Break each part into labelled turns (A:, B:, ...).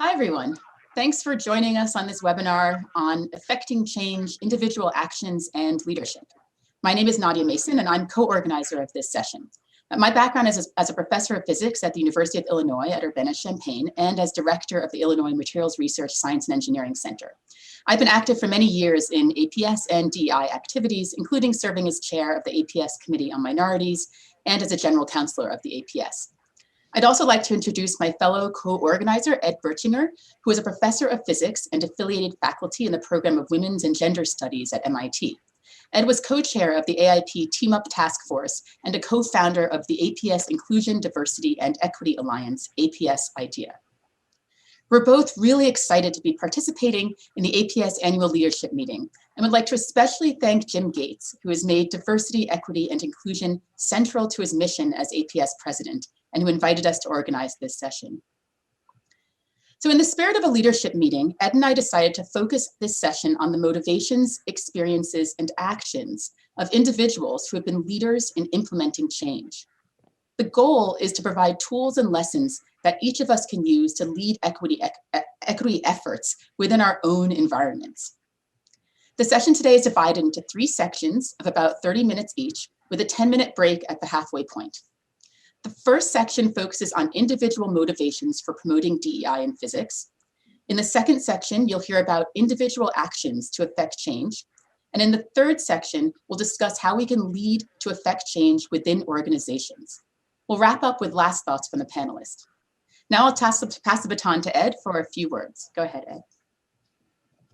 A: Hi, everyone. Thanks for joining us on this webinar on affecting change, individual actions, and leadership. My name is Nadia Mason, and I'm co-organizer of this session. My background is as a professor of physics at the University of Illinois at Urbana-Champaign and as director of the Illinois Materials Research Science and Engineering Center. I've been active for many years in APS and DEI activities, including serving as chair of the APS Committee on Minorities and as a general counselor of the APS. I'd also like to introduce my fellow co-organizer, Ed Bertschinger, who is a professor of physics and affiliated faculty in the program of Women's and Gender Studies at MIT. Ed was co-chair of the AIP Team Up Task Force and a co-founder of the APS Inclusion, Diversity, and Equity Alliance, APS IDEA. We're both really excited to be participating in the APS annual leadership meeting and would like to especially thank Jim Gates, who has made diversity, equity, and inclusion central to his mission as APS president and who invited us to organize this session. So in the spirit of a leadership meeting, Ed and I decided to focus this session on the motivations, experiences, and actions of individuals who have been leaders in implementing change. The goal is to provide tools and lessons that each of us can use to lead equity efforts within our own environments. The session today is divided into 3 sections of about 30 minutes each, with a 10-minute break at the halfway point. The first section focuses on individual motivations for promoting DEI in physics. In the second section, you'll hear about individual actions to affect change. And in the third section, we'll discuss how we can lead to affect change within organizations. We'll wrap up with last thoughts from the panelists. Now I'll pass the baton to Ed for a few words. Go ahead, Ed.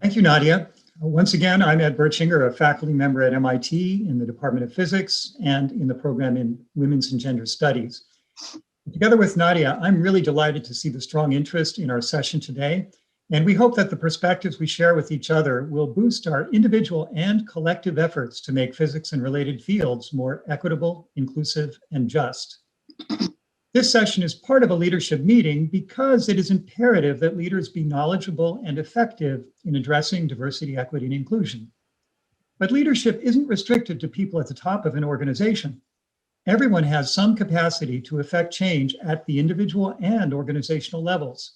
B: Thank you, Nadia. Once again, I'm Ed Bertschinger, a faculty member at MIT in the Department of Physics and in the program in Women's and Gender Studies. Together with Nadia, I'm really delighted to see the strong interest in our session today, and we hope that the perspectives we share with each other will boost our individual and collective efforts to make physics and related fields more equitable, inclusive, and just. This session is part of a leadership meeting because it is imperative that leaders be knowledgeable and effective in addressing diversity, equity, and inclusion. But leadership isn't restricted to people at the top of an organization. Everyone has some capacity to affect change at the individual and organizational levels.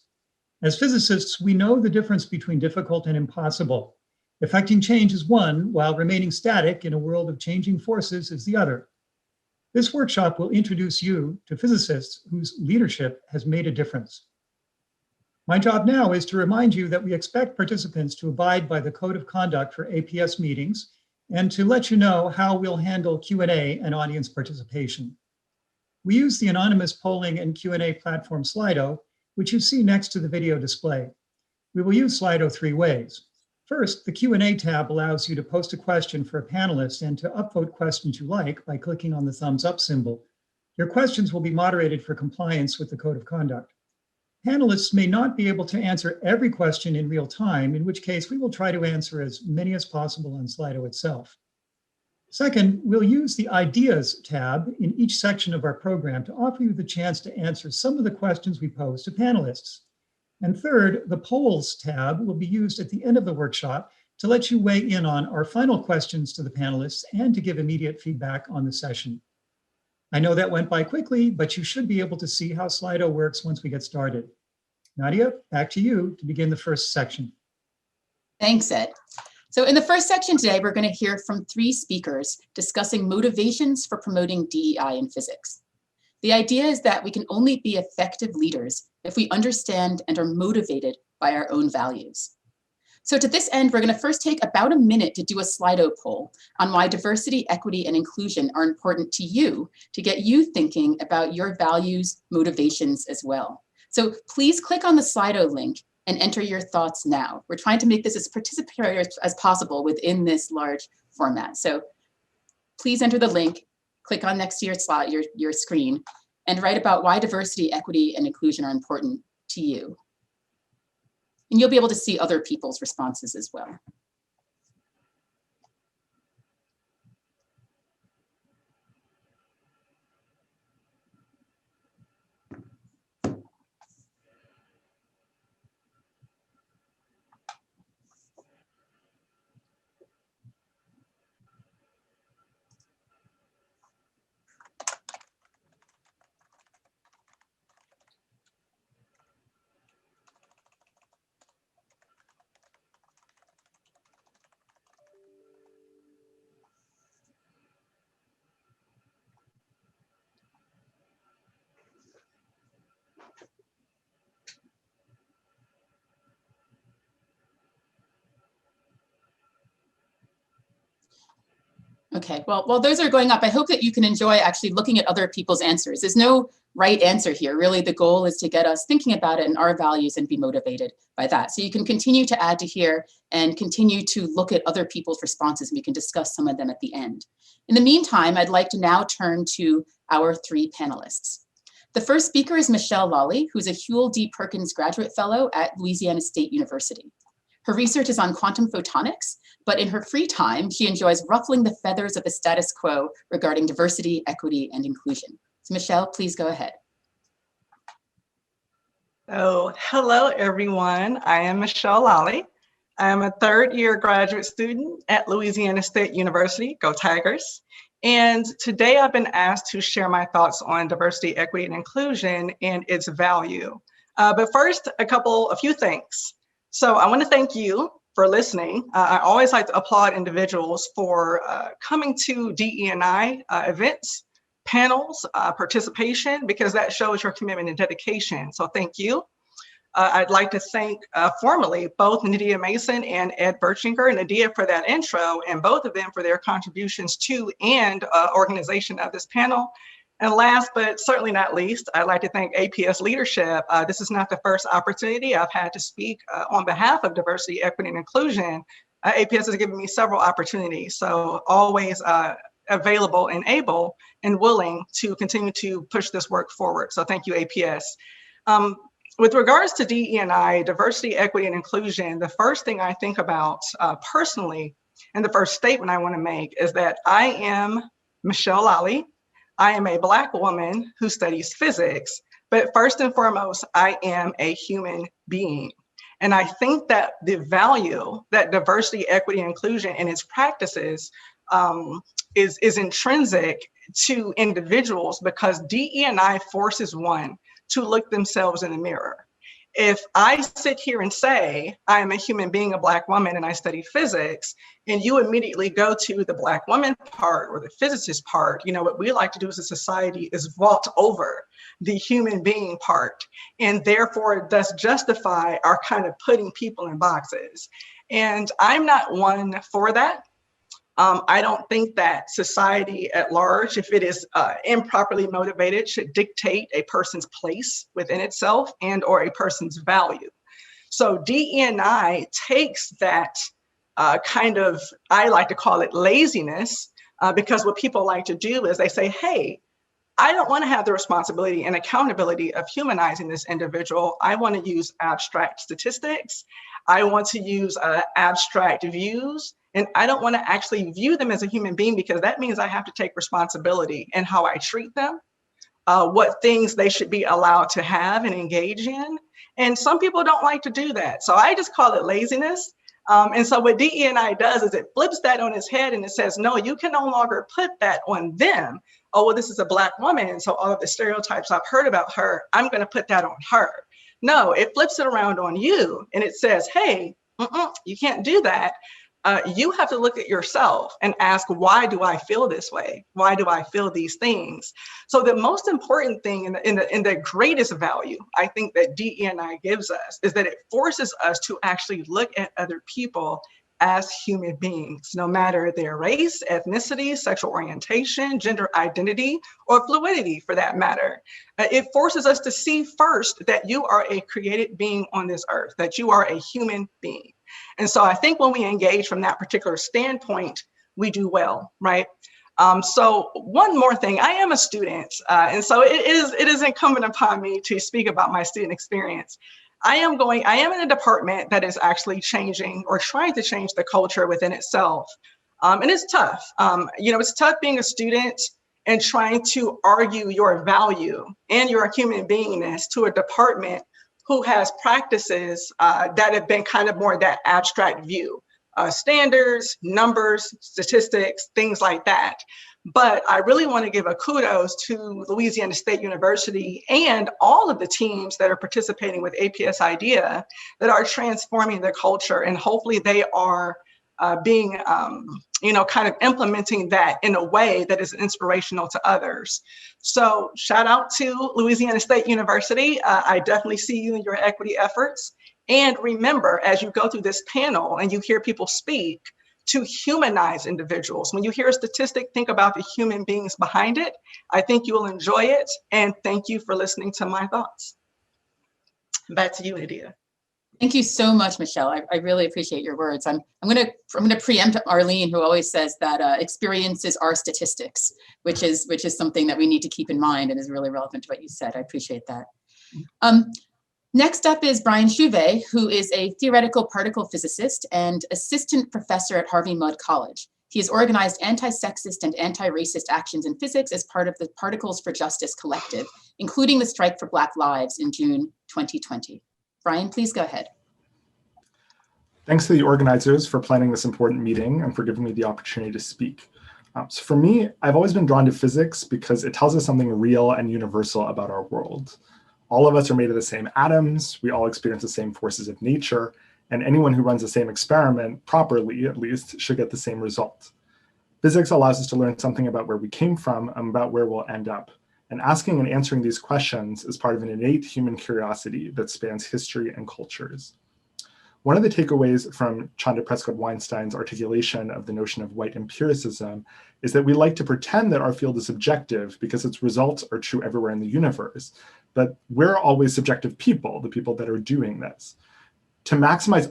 B: As physicists, we know the difference between difficult and impossible. Affecting change is one, while remaining static in a world of changing forces is the other. This workshop will introduce you to physicists whose leadership has made a difference. My job now is to remind you that we expect participants to abide by the code of conduct for APS meetings and to let you know how we'll handle Q&A and audience participation. We use the anonymous polling and Q&A platform Slido, which you see next to the video display. We will use Slido 3 ways. First, the Q&A tab allows you to post a question for a panelist and to upvote questions you like by clicking on the thumbs up symbol. Your questions will be moderated for compliance with the code of conduct. Panelists may not be able to answer every question in real time, in which case we will try to answer as many as possible on Slido itself. Second, we'll use the Ideas tab in each section of our program to offer you the chance to answer some of the questions we pose to panelists. And third, the Polls tab will be used at the end of the workshop to let you weigh in on our final questions to the panelists and to give immediate feedback on the session. I know that went by quickly, but you should be able to see how Slido works once we get started. Nadia, back to you to begin the first section.
A: Thanks, Ed. So in the first section today, we're going to hear from 3 speakers discussing motivations for promoting DEI in physics. The idea is that we can only be effective leaders if we understand and are motivated by our own values. So to this end, we're going to first take about a minute to do a Slido poll on why diversity, equity, and inclusion are important to you to get you thinking about your values, motivations as well. So please click on the Slido link and enter your thoughts now. We're trying to make this as participatory as possible within this large format. So please enter the link, click on next to your slide, your screen, and write about why diversity, equity, and inclusion are important to you. And you'll be able to see other people's responses as well. Okay, well, while those are going up, I hope that you can enjoy actually looking at other people's answers. There's no right answer here. Really, the goal is to get us thinking about it and our values and be motivated by that. So you can continue to add to here and continue to look at other people's responses, and we can discuss some of them at the end. In the meantime, I'd like to now turn to our three panelists. The first speaker is Michelle Lawley, who's a Huel D. Perkins Graduate Fellow at Louisiana State University. Her research is on quantum photonics, but in her free time, she enjoys ruffling the feathers of the status quo regarding diversity, equity, and inclusion. So Michelle, please go ahead.
C: So, hello everyone. I am Michelle Lawley. I am a third-year graduate student at Louisiana State University, go Tigers. And today I've been asked to share my thoughts on diversity, equity, and inclusion and its value. But first, a few things. So I want to thank you for listening. I always like to applaud individuals for coming to DE&I events, panels, participation, because that shows your commitment and dedication. So thank you. I'd like to thank formally both Nadia Mason and Ed Bertschinger, and Nadia for that intro, and both of them for their contributions to and organization of this panel. And last, but certainly not least, I'd like to thank APS leadership. This is not the first opportunity I've had to speak on behalf of diversity, equity, and inclusion. APS has given me several opportunities, so always available and able and willing to continue to push this work forward. So thank you, APS. With regards to DE&I, diversity, equity, and inclusion, the first thing I think about personally, and the first statement I want to make is that I am Michelle Lawley. I am a Black woman who studies physics, but first and foremost, I am a human being. And I think that the value that diversity, equity, and inclusion and its practices is intrinsic to individuals, because DE&I forces one to look themselves in the mirror. If I sit here and say, I am a human being, a Black woman, and I study physics, and you immediately go to the Black woman part or the physicist part, you know, what we like to do as a society is vault over the human being part. And therefore, it does justify our kind of putting people in boxes. And I'm not one for that. I don't think that society at large, if it is improperly motivated, should dictate a person's place within itself and or a person's value. So DE&I takes that kind of, I like to call it laziness, because what people like to do is they say, hey, I don't want to have the responsibility and accountability of humanizing this individual. I want to use abstract statistics. I want to use abstract views. And I don't want to actually view them as a human being, because that means I have to take responsibility in how I treat them, what things they should be allowed to have and engage in. And some people don't like to do that. So I just call it laziness. And so what DE&I does is it flips that on its head and it says, no, you can no longer put that on them. Oh, well, this is a Black woman, so all of the stereotypes I've heard about her, I'm going to put that on her. No, it flips it around on you and it says, hey, you can't do that. You have to look at yourself and ask, why do I feel this way? Why do I feel these things? So the most important thing in the greatest value I think that DE&I gives us is that it forces us to actually look at other people as human beings, no matter their race, ethnicity, sexual orientation, gender identity, or fluidity for that matter. It forces us to see first that you are a created being on this earth, that you are a human being. And so I think when we engage from that particular standpoint, we do well, right? So one more thing, I am a student, and so it is incumbent upon me to speak about my student experience. I am in a department that is actually changing or trying to change the culture within itself. And it's tough. It's tough being a student and trying to argue your value and your human beingness to a department who has practices that have been kind of more that abstract view, standards, numbers, statistics, things like that. But I really want to give a kudos to Louisiana State University and all of the teams that are participating with APS IDEA that are transforming the culture. And hopefully they are being, kind of implementing that in a way that is inspirational to others. So shout out to Louisiana State University. I definitely see you in your equity efforts. And remember, as you go through this panel and you hear people speak, to humanize individuals. When you hear a statistic, think about the human beings behind it. I think you will enjoy it. And thank you for listening to my thoughts. Back to you, Nadia.
A: Thank you so much, Michelle. I really appreciate your words. I'm gonna preempt Arlene, who always says that experiences are statistics, which is something that we need to keep in mind and is really relevant to what you said. I appreciate that. Next up is Brian Schuve, who is a theoretical particle physicist and assistant professor at Harvey Mudd College. He has organized anti-sexist and anti-racist actions in physics as part of the Particles for Justice collective, including the Strike for Black Lives in June 2020. Brian, please go ahead.
D: Thanks to the organizers for planning this important meeting and for giving me the opportunity to speak. So for me, I've always been drawn to physics because it tells us something real and universal about our world. All of us are made of the same atoms, we all experience the same forces of nature, and anyone who runs the same experiment, properly at least, should get the same result. Physics allows us to learn something about where we came from and about where we'll end up. And asking and answering these questions is part of an innate human curiosity that spans history and cultures. One of the takeaways from Chanda Prescott-Weinstein's articulation of the notion of white empiricism is that we like to pretend that our field is objective because its results are true everywhere in the universe. But we're always subjective people, the people that are doing this. To maximize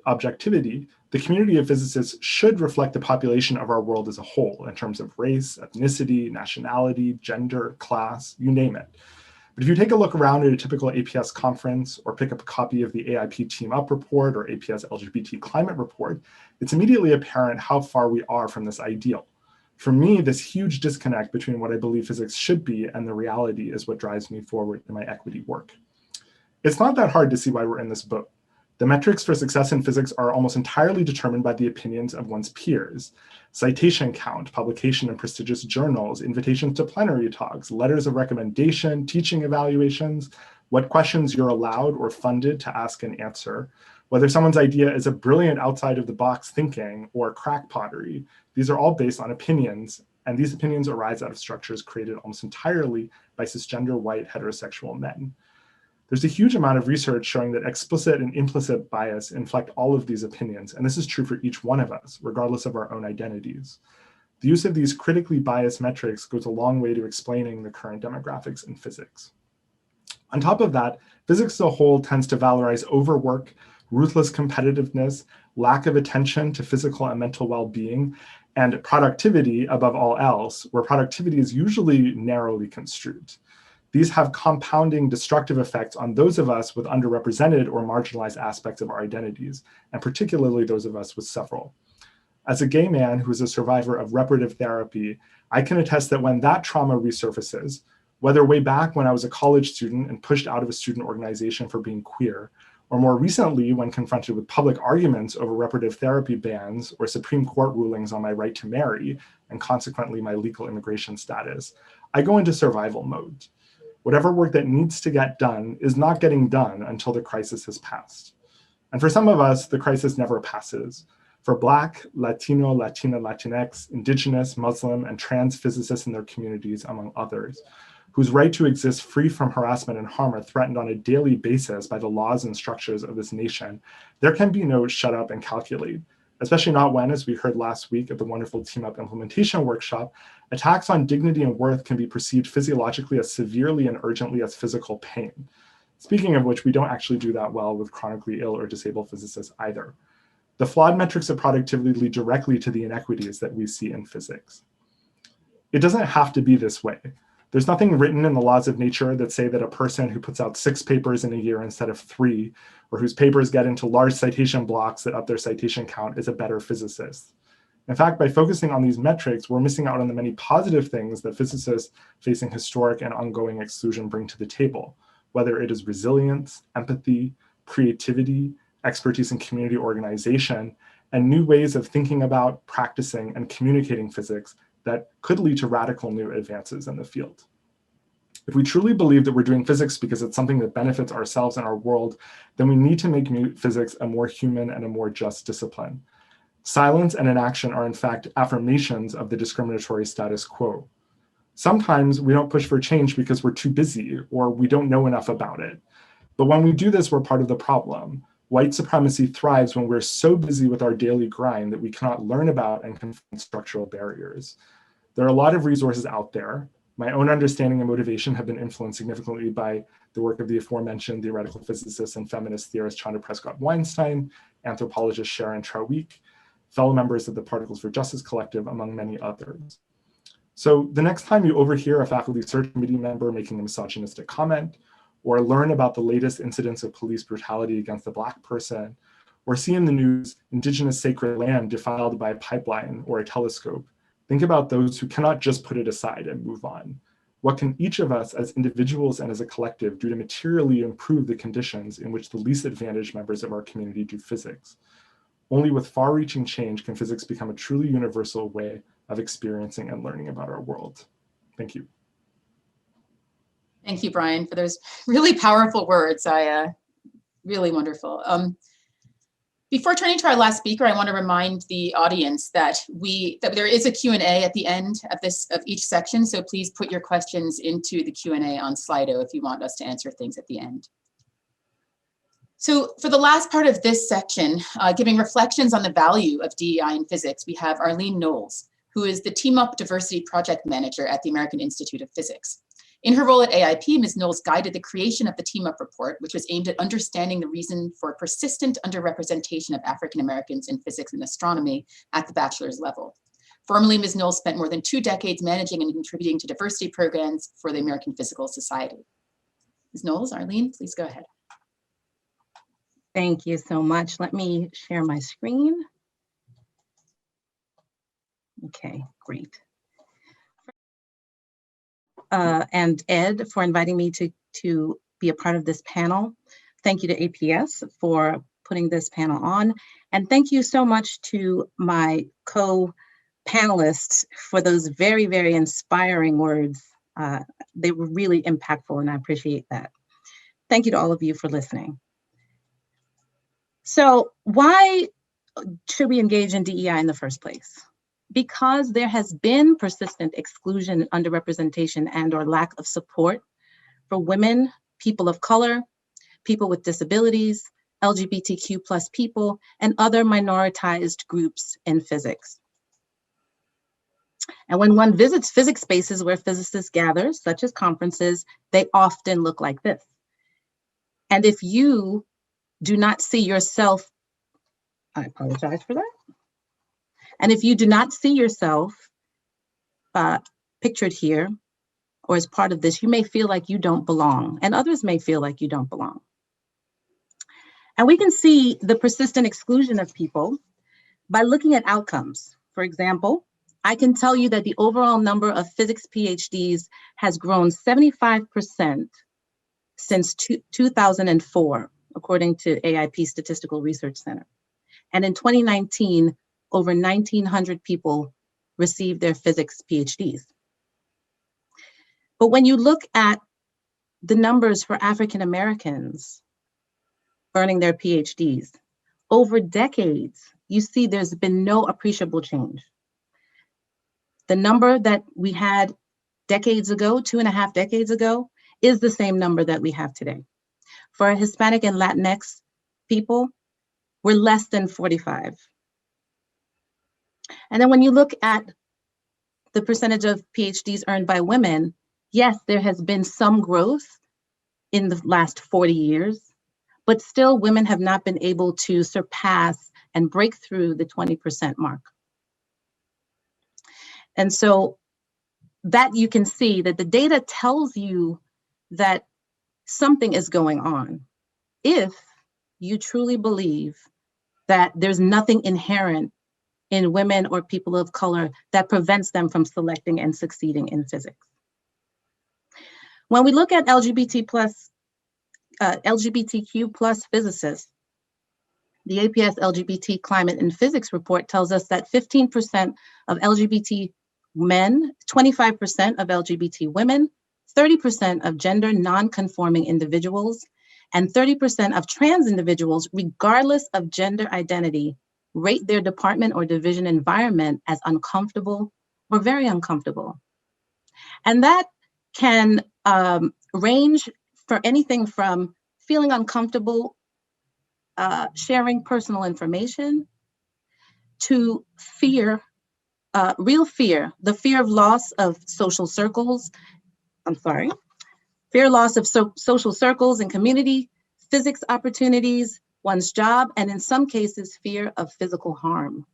D: objectivity, the community of physicists should reflect the population of our world as a whole in terms of race, ethnicity, nationality, gender, class, you name it. But if you take a look around at a typical APS conference or pick up a copy of the AIP Team Up report or APS LGBT Climate report, it's immediately apparent how far we are from this ideal. For me, this huge disconnect between what I believe physics should be and the reality is what drives me forward in my equity work. It's not that hard to see why we're in this boat. The metrics for success in physics are almost entirely determined by the opinions of one's peers. Citation count, publication in prestigious journals, invitations to plenary talks, letters of recommendation, teaching evaluations, what questions you're allowed or funded to ask and answer, whether someone's idea is a brilliant outside of the box thinking or crackpottery. These are all based on opinions, and these opinions arise out of structures created almost entirely by cisgender white heterosexual men. There's a huge amount of research showing that explicit and implicit bias inflect all of these opinions, and this is true for each one of us, regardless of our own identities. The use of these critically biased metrics goes a long way to explaining the current demographics in physics. On top of that, physics as a whole tends to valorize overwork, ruthless competitiveness, lack of attention to physical and mental well-being, and productivity above all else, where productivity is usually narrowly construed. These have compounding destructive effects on those of us with underrepresented or marginalized aspects of our identities, and particularly those of us with several. As a gay man who is a survivor of reparative therapy, I can attest that when that trauma resurfaces, whether way back when I was a college student and pushed out of a student organization for being queer, or more recently when confronted with public arguments over reparative therapy bans or Supreme Court rulings on my right to marry, and consequently my legal immigration status, I go into survival mode. Whatever work that needs to get done is not getting done until the crisis has passed. And for some of us, the crisis never passes. For Black, Latino, Latina, Latinx, Indigenous, Muslim, and trans physicists in their communities, among others, whose right to exist free from harassment and harm are threatened on a daily basis by the laws and structures of this nation, there can be no shut up and calculate, especially not when, as we heard last week at the wonderful Team Up implementation workshop, attacks on dignity and worth can be perceived physiologically as severely and urgently as physical pain. Speaking of which, we don't actually do that well with chronically ill or disabled physicists either. The flawed metrics of productivity lead directly to the inequities that we see in physics. It doesn't have to be this way. There's nothing written in the laws of nature that say that a person who puts out 6 papers in a year instead of 3, or whose papers get into large citation blocks that up their citation count is a better physicist. In fact, by focusing on these metrics, we're missing out on the many positive things that physicists facing historic and ongoing exclusion bring to the table, whether it is resilience, empathy, creativity, expertise in community organization, and new ways of thinking about, practicing, and communicating physics that could lead to radical new advances in the field. If we truly believe that we're doing physics because it's something that benefits ourselves and our world, then we need to make physics a more human and a more just discipline. Silence and inaction are in fact affirmations of the discriminatory status quo. Sometimes we don't push for change because we're too busy or we don't know enough about it. But when we do this, we're part of the problem. White supremacy thrives when we're so busy with our daily grind that we cannot learn about and confront structural barriers. There are a lot of resources out there. My own understanding and motivation have been influenced significantly by the work of the aforementioned theoretical physicist and feminist theorist Chandra Prescott-Weinstein, anthropologist Sharon Traweek, fellow members of the Particles for Justice Collective, among many others. So the next time you overhear a faculty search committee member making a misogynistic comment, or learn about the latest incidents of police brutality against a Black person, or see in the news Indigenous sacred land defiled by a pipeline or a telescope, think about those who cannot just put it aside and move on. What can each of us as individuals and as a collective do to materially improve the conditions in which the least advantaged members of our community do physics? Only with far-reaching change can physics become a truly universal way of experiencing and learning about our world. Thank you.
A: Thank you, Brian, for those really powerful words. Really wonderful. Before turning to our last speaker, I want to remind the audience that there is a Q&A at the end of each section. So please put your questions into the Q&A on Slido if you want us to answer things at the end. So for the last part of this section, giving reflections on the value of DEI in physics, we have Arlene Knowles, who is the Team Up Diversity Project Manager at the American Institute of Physics. In her role at AIP, Ms. Knowles guided the creation of the Team Up report, which was aimed at understanding the reason for persistent underrepresentation of African Americans in physics and astronomy at the bachelor's level. Formerly, Ms. Knowles spent more than 2 decades managing and contributing to diversity programs for the American Physical Society. Ms. Knowles, Arlene, please go ahead.
E: Thank you so much. Let me share my screen. Okay, great. And Ed for inviting me to be a part of this panel. Thank you to APS for putting this panel on. And thank you so much to my co-panelists for those very, very inspiring words. They were really impactful and I appreciate that. Thank you to all of you for listening. So why should we engage in DEI in the first place? Because there has been persistent exclusion, underrepresentation, and/or lack of support for women, people of color, people with disabilities, LGBTQ+ people, and other minoritized groups in physics. And when one visits physics spaces where physicists gather, such as conferences, they often look like this. And if you do not see yourself, I apologize for that. And if you do not see yourself pictured here or as part of this, you may feel like you don't belong, and others may feel like you don't belong. And we can see the persistent exclusion of people by looking at outcomes. For example, I can tell you that the overall number of physics PhDs has grown 75% since 2004, according to AIP Statistical Research Center. And in 2019, over 1,900 people received their physics PhDs. But when you look at the numbers for African Americans earning their PhDs, over decades, you see there's been no appreciable change. The number that we had decades ago, 2.5 decades ago, is the same number that we have today. For Hispanic and Latinx people, we're less than 45. And then when you look at the percentage of PhDs earned by women, yes, there has been some growth in the last 40 years, but still women have not been able to surpass and break through the 20% mark. And so that you can see that the data tells you that something is going on if you truly believe that there's nothing inherent in women or people of color that prevents them from selecting and succeeding in physics. When we look at LGBTQ+ physicists, the APS LGBT Climate and Physics report tells us that 15% of LGBT men, 25% of LGBT women, 30% of gender non-conforming individuals, and 30% of trans individuals, regardless of gender identity, rate their department or division environment as uncomfortable or very uncomfortable. And that can range for anything from feeling uncomfortable sharing personal information to fear, real fear, the fear of loss of social circles, fear loss of social circles and community, physics opportunities, one's job, and in some cases, fear of physical harm.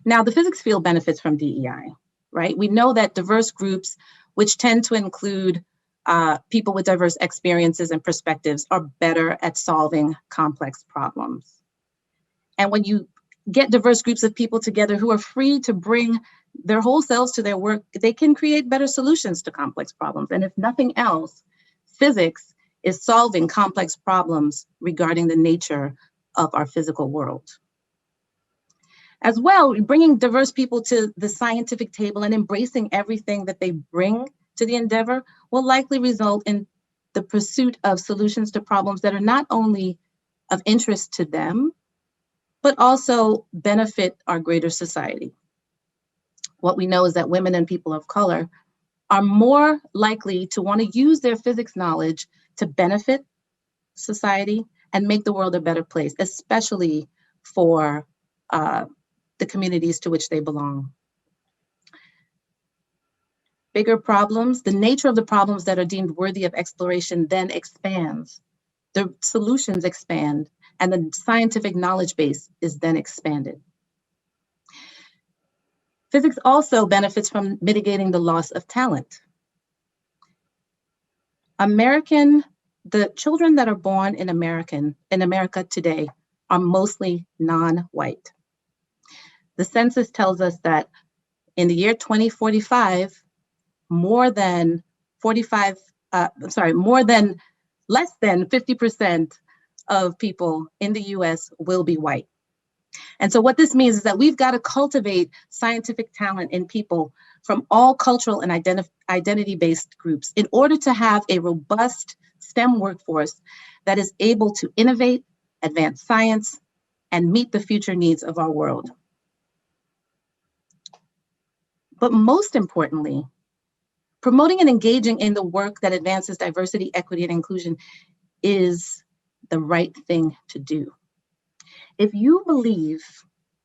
E: Now, the physics field benefits from DEI, right? We know that diverse groups, which tend to include people with diverse experiences and perspectives, are better at solving complex problems. And when you get diverse groups of people together who are free to bring their whole selves to their work, they can create better solutions to complex problems. And if nothing else, physics is solving complex problems regarding the nature of our physical world. As well, bringing diverse people to the scientific table and embracing everything that they bring to the endeavor will likely result in the pursuit of solutions to problems that are not only of interest to them, but also benefit our greater society. What we know is that women and people of color are more likely to want to use their physics knowledge to benefit society and make the world a better place, especially for the communities to which they belong. Bigger problems, the nature of the problems that are deemed worthy of exploration then expands. The solutions expand, and the scientific knowledge base is then expanded. Physics also benefits from mitigating the loss of talent. The children that are born in America today are mostly non-white. The census tells us that in the year 2045, less than 50% of people in the US will be white. And so what this means is that we've got to cultivate scientific talent in people from all cultural and identity-based groups in order to have a robust STEM workforce that is able to innovate, advance science, and meet the future needs of our world. But most importantly, promoting and engaging in the work that advances diversity, equity, and inclusion is the right thing to do. If you believe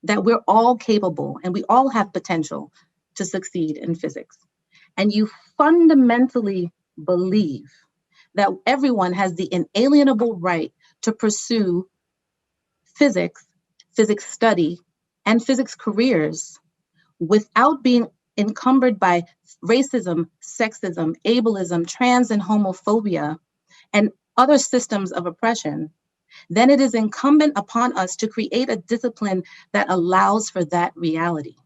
E: that we're all capable and we all have potential to succeed in physics, and you fundamentally believe that everyone has the inalienable right to pursue physics, physics study, and physics careers without being encumbered by racism, sexism, ableism, trans and homophobia, and other systems of oppression, then it is incumbent upon us to create a discipline that allows for that reality.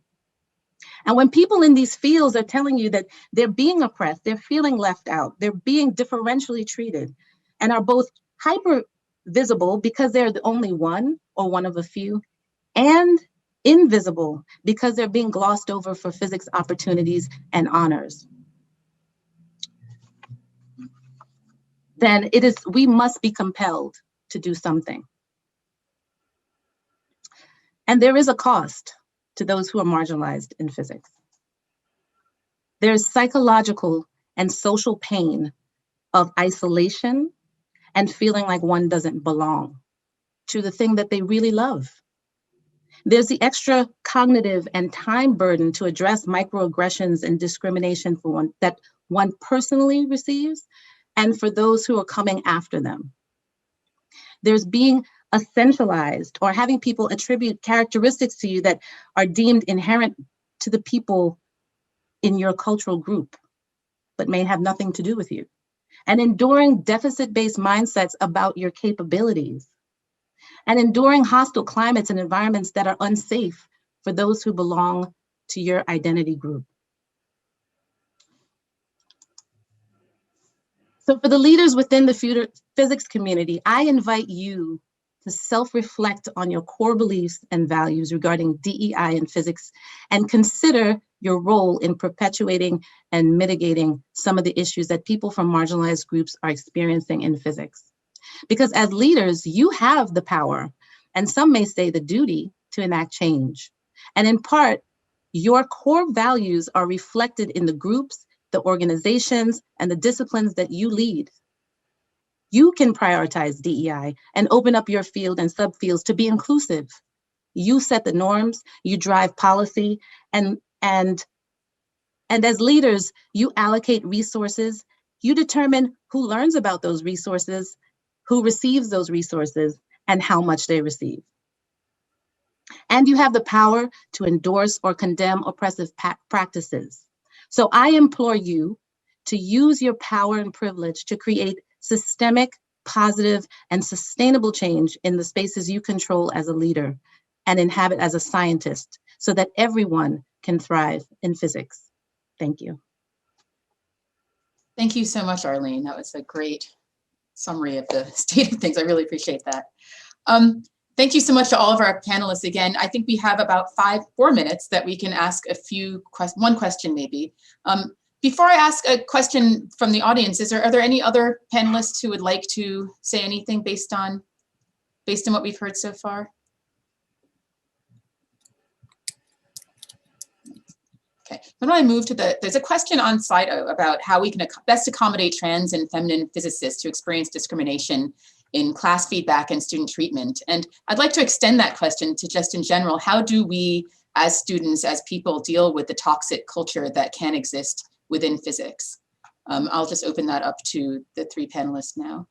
E: And when people in these fields are telling you that they're being oppressed, they're feeling left out, they're being differentially treated, and are both hyper visible because they're the only one or one of a few, and invisible because they're being glossed over for physics opportunities and honors, then we must be compelled to do something. And there is a cost to those who are marginalized in physics. There's psychological and social pain of isolation and feeling like one doesn't belong to the thing that they really love. There's the extra cognitive and time burden to address microaggressions and discrimination that one personally receives and for those who are coming after them. There's being essentialized or having people attribute characteristics to you that are deemed inherent to the people in your cultural group, but may have nothing to do with you. And enduring deficit-based mindsets about your capabilities. And enduring hostile climates and environments that are unsafe for those who belong to your identity group. So for the leaders within the physics community, I invite you to self-reflect on your core beliefs and values regarding DEI in physics and consider your role in perpetuating and mitigating some of the issues that people from marginalized groups are experiencing in physics. Because as leaders, you have the power, and some may say the duty, to enact change. And in part, your core values are reflected in the groups, the organizations, and the disciplines that you lead. You can prioritize DEI and open up your field and subfields to be inclusive. You set the norms, you drive policy, and as leaders, you allocate resources, you determine who learns about those resources, who receives those resources, and how much they receive. And you have the power to endorse or condemn oppressive practices. So I implore you to use your power and privilege to create systemic, positive, and sustainable change in the spaces you control as a leader and inhabit as a scientist, so that everyone can thrive in physics. Thank you.
A: Thank you so much, Arlene. That was a great summary of the state of things. I really appreciate that. Thank you so much to all of our panelists again. I think we have about 4 minutes that we can ask one question maybe. Before I ask a question from the audience, are there any other panelists who would like to say anything based on what we've heard so far? Okay, then I move to there's a question on Slido about how we can best accommodate trans and feminine physicists who experience discrimination in class feedback and student treatment. And I'd like to extend that question to just in general, how do we as students, as people, deal with the toxic culture that can exist within physics? I'll just open that up to the 3 panelists now.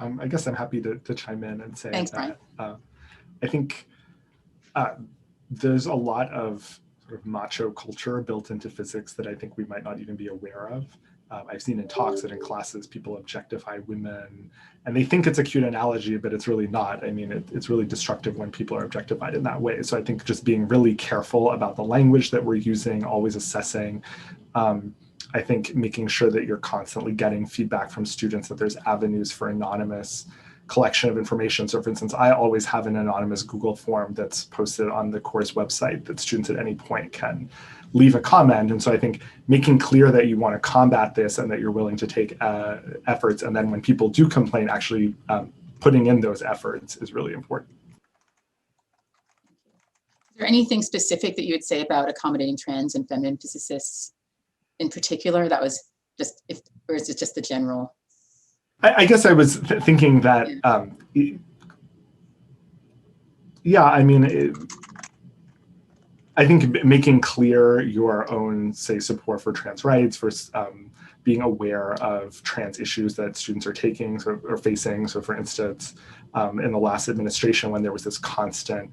D: I guess I'm happy to chime in and say
A: Thanks,
D: that I think there's a lot of sort of macho culture built into physics that I think we might not even be aware of. I've seen in talks that in classes people objectify women, and they think it's a cute analogy, but it's really not. I mean, it's really destructive when people are objectified in that way. So I think just being really careful about the language that we're using, always assessing. I think making sure that you're constantly getting feedback from students, that there's avenues for anonymous collection of information. So for instance, I always have an anonymous Google form that's posted on the course website that students at any point can leave a comment. And so I think making clear that you want to combat this and that you're willing to take efforts. And then when people do complain, actually putting in those efforts is really important.
A: Is there anything specific that you would say about accommodating trans and feminine physicists in particular? That was just, or is it just the general?
D: I guess I was thinking that, yeah, I mean, I think making clear your own, say, support for trans rights, for being aware of trans issues that students are taking or facing. So for instance, in the last administration, when there was this constant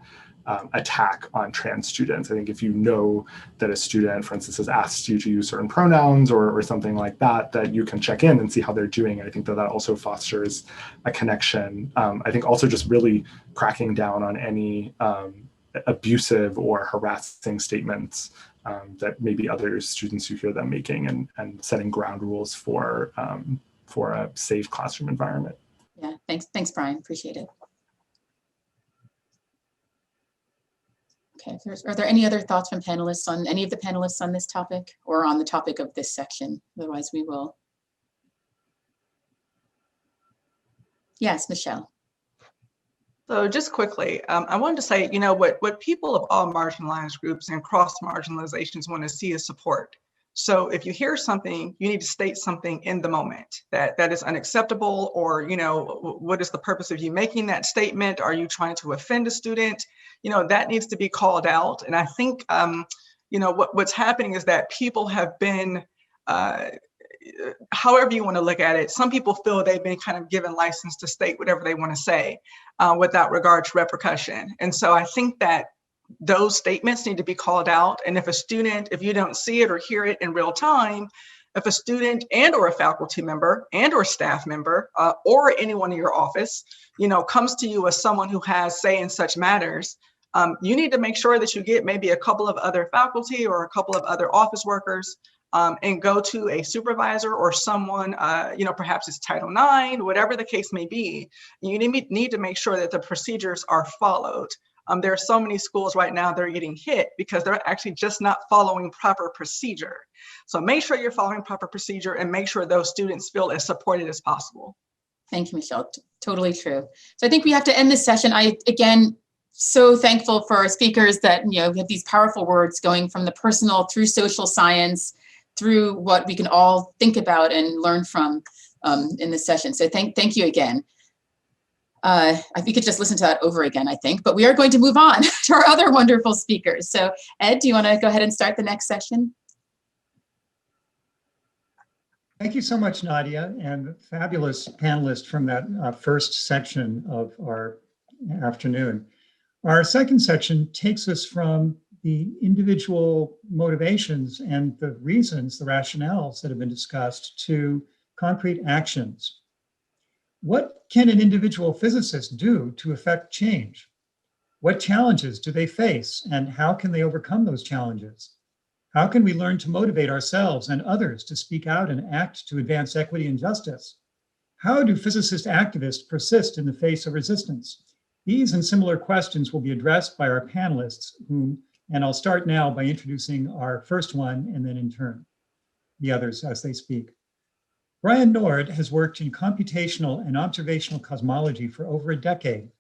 D: attack on trans students. I think if you know that a student, for instance, has asked you to use certain pronouns or something like that, that you can check in and see how they're doing. I think that also fosters a connection. I think also just really cracking down on any abusive or harassing statements that maybe other students you hear them making, and setting ground rules for a safe classroom environment.
A: Yeah, thanks, Brian, appreciate it. Okay, are there any other thoughts from panelists on any of the panelists on this topic or on the topic of this section? Otherwise we will. Yes, Michelle.
C: So just quickly, I wanted to say, you know, what people of all marginalized groups and cross marginalizations want to see is support. So if you hear something, you need to state something in the moment that is unacceptable, or, you know, what is the purpose of you making that statement? Are you trying to offend a student? You know, that needs to be called out. And I think, you know, what's happening is that people have been, however you want to look at it, some people feel they've been kind of given license to state whatever they want to say without regard to repercussion. And so I think that those statements need to be called out. And if a student, if you don't see it or hear it in real time, if a student and or a faculty member and or staff member or anyone in your office, you know, comes to you as someone who has say in such matters, you need to make sure that you get maybe a couple of other faculty or a couple of other office workers and go to a supervisor or someone, you know, perhaps it's Title IX, whatever the case may be. You need to make sure that the procedures are followed. There are so many schools right now that are getting hit because they're actually just not following proper procedure. So make sure you're following proper procedure and make sure those students feel as supported as possible.
A: Thank you, Michelle. Totally true. So I think we have to end this session. Again, so thankful for our speakers that, we have these powerful words going from the personal through social science, through what we can all think about and learn from in this session. So thank you again. We could just listen to that over again, I think, but we are going to move on to our other wonderful speakers. So Ed, do you want to go ahead and start the next session?
B: Thank you so much, Nadia, and fabulous panelists from that first section of our afternoon. Our second section takes us from the individual motivations and the reasons, the rationales that have been discussed, to concrete actions. What can an individual physicist do to affect change? What challenges do they face, and how can they overcome those challenges? How can we learn to motivate ourselves and others to speak out and act to advance equity and justice? How do physicist activists persist in the face of resistance? These and similar questions will be addressed by our panelists, and I'll start now by introducing our first one and then in turn the others as they speak. Brian Nord has worked in computational and observational cosmology for over a decade.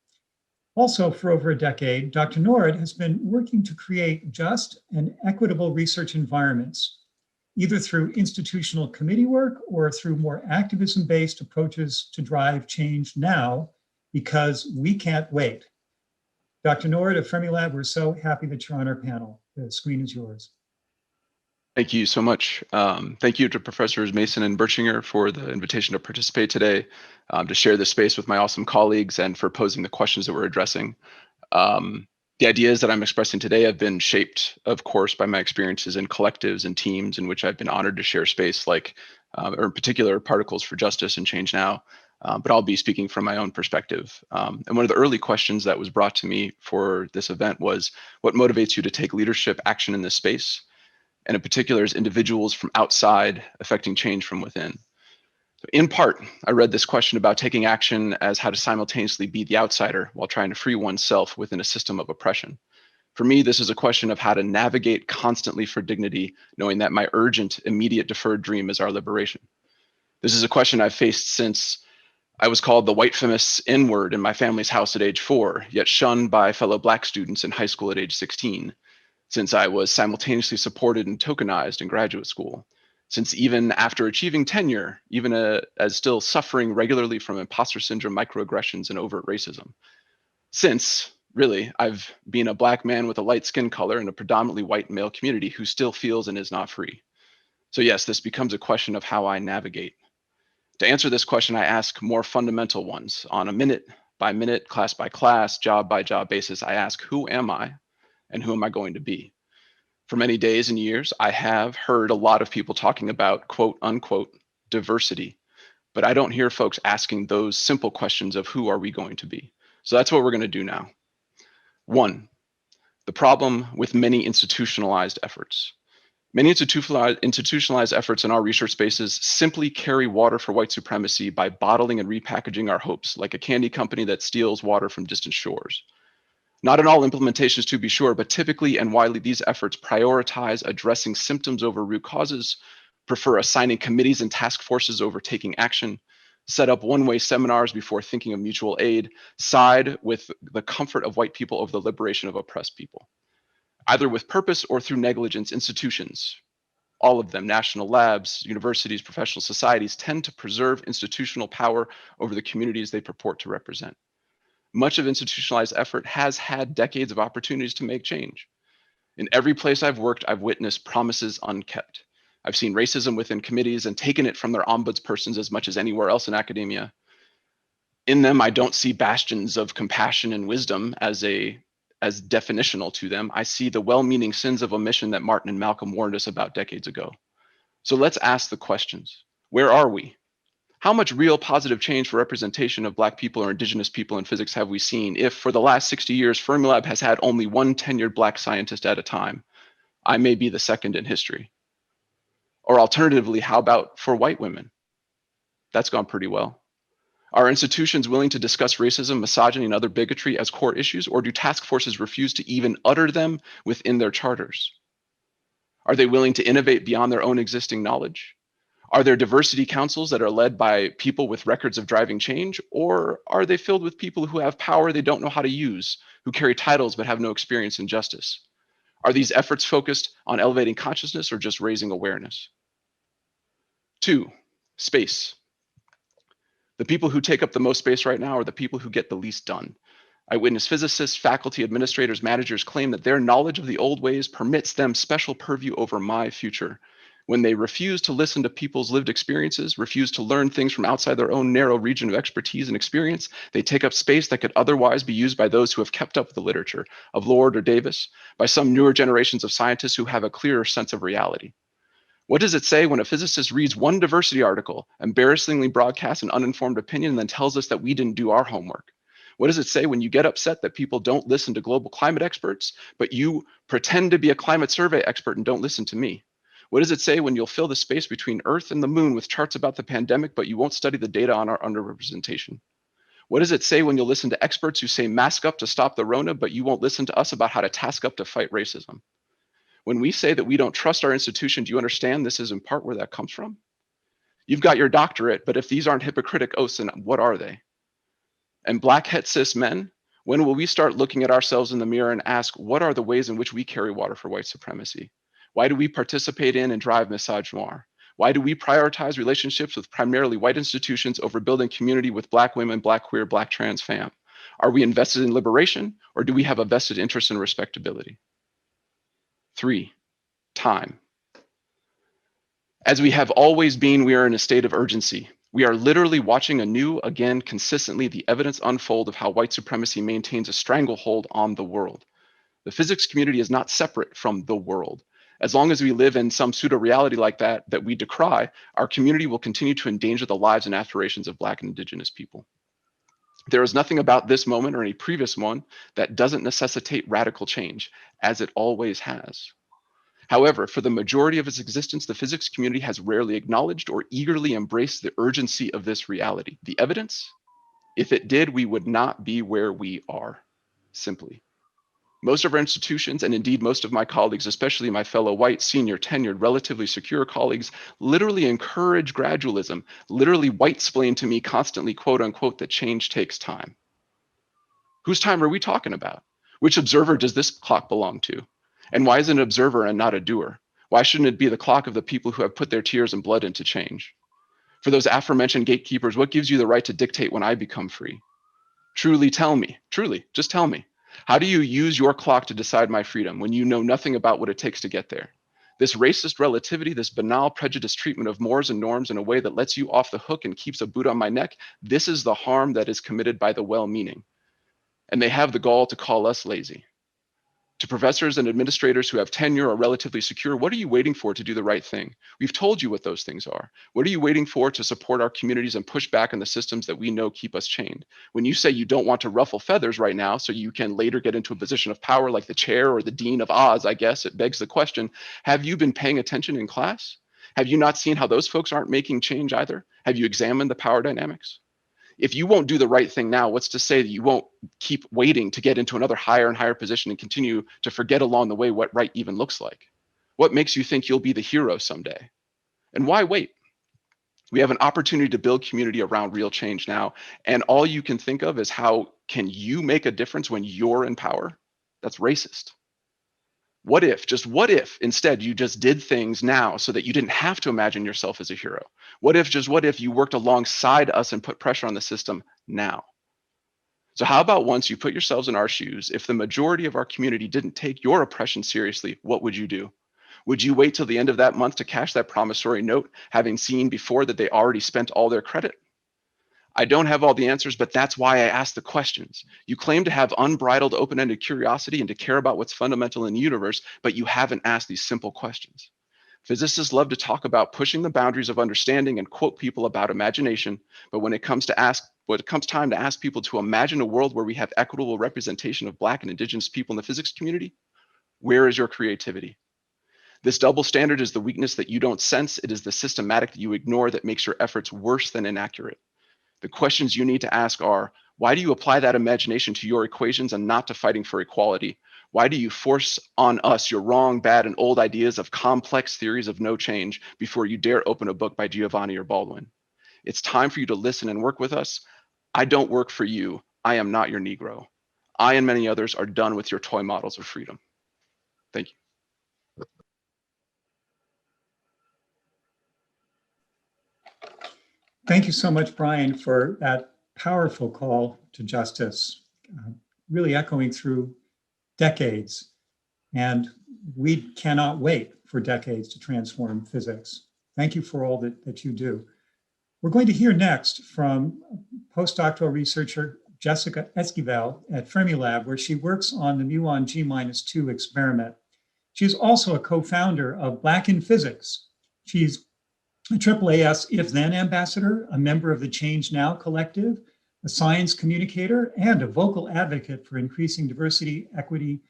B: Also, for over a decade, Dr. Nord has been working to create just and equitable research environments, either through institutional committee work or through more activism-based approaches to drive change now, because we can't wait. Dr. Nord of Fermilab, we're so happy that you're on our panel. The screen is yours.
F: Thank you so much. Thank you to Professors Mason and Bertschinger for the invitation to participate today, to share this space with my awesome colleagues, and for posing the questions that we're addressing. The ideas that I'm expressing today have been shaped, of course, by my experiences in collectives and teams in which I've been honored to share space, like, or in particular, Particles for Justice and Change Now, but I'll be speaking from my own perspective. And one of the early questions that was brought to me for this event was, what motivates you to take leadership action in this space? And in particular, as individuals from outside affecting change from within. So in part, I read this question about taking action as how to simultaneously be the outsider while trying to free oneself within a system of oppression. For me, this is a question of how to navigate constantly for dignity, knowing that my urgent, immediate, deferred dream is our liberation. This is a question I've faced since I was called the white famous N-word in my family's house at age 4, yet shunned by fellow Black students in high school at age 16. Since I was simultaneously supported and tokenized in graduate school, since even after achieving tenure, even as still suffering regularly from imposter syndrome, microaggressions, and overt racism. Since, really, I've been a Black man with a light skin color in a predominantly white male community who still feels and is not free. So yes, this becomes a question of how I navigate. To answer this question, I ask more fundamental ones. On a minute by minute, class by class, job by job basis, I ask, who am I? And who am I going to be? For many days and years, I have heard a lot of people talking about quote unquote diversity, but I don't hear folks asking those simple questions of who are we going to be? So that's what we're going to do now. 1, the problem with many institutionalized efforts. Many institutionalized efforts in our research spaces simply carry water for white supremacy by bottling and repackaging our hopes, like a candy company that steals water from distant shores. Not in all implementations, to be sure, but typically and widely, these efforts prioritize addressing symptoms over root causes, prefer assigning committees and task forces over taking action, set up one-way seminars before thinking of mutual aid, side with the comfort of white people over the liberation of oppressed people. Either with purpose or through negligence, institutions, all of them, national labs, universities, professional societies, tend to preserve institutional power over the communities they purport to represent. Much of institutionalized effort has had decades of opportunities to make change. In every place I've worked, I've witnessed promises unkept. I've seen racism within committees and taken it from their ombudspersons as much as anywhere else in academia. In them, I don't see bastions of compassion and wisdom as definitional to them. I see the well-meaning sins of omission that Martin and Malcolm warned us about decades ago. So let's ask the questions. Where are we? How much real positive change for representation of Black people or Indigenous people in physics have we seen if for the last 60 years, Fermilab has had only one tenured Black scientist at a time? I may be the second in history. Or alternatively, how about for white women? That's gone pretty well. Are institutions willing to discuss racism, misogyny, and other bigotry as core issues, or do task forces refuse to even utter them within their charters? Are they willing to innovate beyond their own existing knowledge? Are there diversity councils that are led by people with records of driving change, or are they filled with people who have power they don't know how to use, who carry titles but have no experience in justice? Are these efforts focused on elevating consciousness or just raising awareness? 2, space. The people who take up the most space right now are the people who get the least done. Eyewitness physicists, faculty, administrators, managers claim that their knowledge of the old ways permits them special purview over my future. When they refuse to listen to people's lived experiences, refuse to learn things from outside their own narrow region of expertise and experience, they take up space that could otherwise be used by those who have kept up with the literature of Lord or Davis, by some newer generations of scientists who have a clearer sense of reality. What does it say when a physicist reads one diversity article, embarrassingly broadcasts an uninformed opinion, and then tells us that we didn't do our homework? What does it say when you get upset that people don't listen to global climate experts, but you pretend to be a climate survey expert and don't listen to me? What does it say when you'll fill the space between Earth and the moon with charts about the pandemic, but you won't study the data on our underrepresentation? What does it say when you'll listen to experts who say mask up to stop the Rona, but you won't listen to us about how to task up to fight racism? When we say that we don't trust our institution, do you understand this is in part where that comes from? You've got your doctorate, but if these aren't hypocritic oaths, then what are they? And Black het cis men, when will we start looking at ourselves in the mirror and ask, what are the ways in which we carry water for white supremacy? Why do we participate in and drive misogynoir? Why do we prioritize relationships with primarily white institutions over building community with Black women, Black queer, Black trans fam? Are we invested in liberation, or do we have a vested interest in respectability? 3, time. As we have always been, we are in a state of urgency. We are literally watching anew, again, consistently, the evidence unfold of how white supremacy maintains a stranglehold on the world. The physics community is not separate from the world. As long as we live in some pseudo-reality like that we decry, our community will continue to endanger the lives and aspirations of Black and Indigenous people. There is nothing about this moment or any previous one that doesn't necessitate radical change, as it always has. However, for the majority of its existence, the physics community has rarely acknowledged or eagerly embraced the urgency of this reality. The evidence? If it did, we would not be where we are, simply. Most of our institutions, and indeed most of my colleagues, especially my fellow white, senior, tenured, relatively secure colleagues, literally encourage gradualism, literally white-splain to me constantly, quote unquote, that change takes time. Whose time are we talking about? Which observer does this clock belong to? And why is it an observer and not a doer? Why shouldn't it be the clock of the people who have put their tears and blood into change? For those aforementioned gatekeepers, what gives you the right to dictate when I become free? Truly tell me, truly, just tell me. How do you use your clock to decide my freedom when you know nothing about what it takes to get there? This racist relativity, this banal prejudiced treatment of mores and norms in a way that lets you off the hook and keeps a boot on my neck, this is the harm that is committed by the well-meaning. And they have the gall to call us lazy. To professors and administrators who have tenure or relatively secure, what are you waiting for to do the right thing? We've told you what those things are. What are you waiting for to support our communities and push back on the systems that we know keep us chained? When you say you don't want to ruffle feathers right now so you can later get into a position of power like the chair or the dean of Oz, I guess, it begs the question, have you been paying attention in class? Have you not seen how those folks aren't making change either? Have you examined the power dynamics? If you won't do the right thing now, what's to say that you won't keep waiting to get into another higher and higher position and continue to forget along the way what right even looks like? What makes you think you'll be the hero someday? And why wait? We have an opportunity to build community around real change now. And all you can think of is how can you make a difference when you're in power? That's racist. What if, just what if, instead you just did things now so that you didn't have to imagine yourself as a hero? What if, just what if you worked alongside us and put pressure on the system now? So how about once you put yourselves in our shoes, if the majority of our community didn't take your oppression seriously, what would you do? Would you wait till the end of that month to cash that promissory note, having seen before that they already spent all their credit? I don't have all the answers, but that's why I ask the questions. You claim to have unbridled, open-ended curiosity and to care about what's fundamental in the universe, but you haven't asked these simple questions. Physicists love to talk about pushing the boundaries of understanding and quote people about imagination, but when it comes time to ask people to imagine a world where we have equitable representation of Black and Indigenous people in the physics community, where is your creativity? This double standard is the weakness that you don't sense. It is the systematic that you ignore that makes your efforts worse than inaccurate. The questions you need to ask are, why do you apply that imagination to your equations and not to fighting for equality? Why do you force on us your wrong, bad, and old ideas of complex theories of no change before you dare open a book by Giovanni or Baldwin? It's time for you to listen and work with us. I don't work for you. I am not your Negro. I and many others are done with your toy models of freedom. Thank you.
B: Thank you so much, Brian, for that powerful call to justice, really echoing through decades. And we cannot wait for decades to transform physics. Thank you for all that you do. We're going to hear next from postdoctoral researcher Jessica Esquivel at Fermilab, where she works on the muon G-2 experiment. She's also a co-founder of Black in Physics. She's a AAAS If Then ambassador, a member of the Change Now collective, a science communicator, and a vocal advocate for increasing diversity, equity,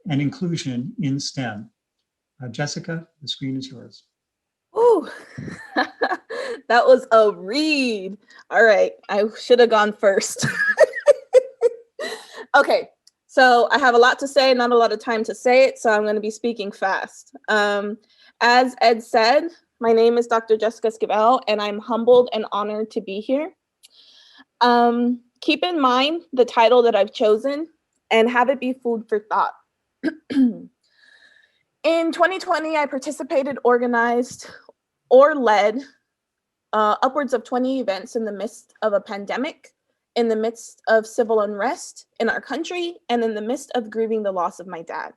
B: and inclusion in STEM. Jessica, the screen is yours.
G: Ooh, that was a read. All right, I should have gone first. Okay, so I have a lot to say, not a lot of time to say it, so I'm going to be speaking fast. As Ed said, my name is Dr. Jessica Esquivel, and I'm humbled and honored to be here. Keep in mind the title that I've chosen and have it be food for thought. In 2020, I participated, organized, or led upwards of 20 events in the midst of a pandemic, in the midst of civil unrest in our country, and in the midst of grieving the loss of my dad.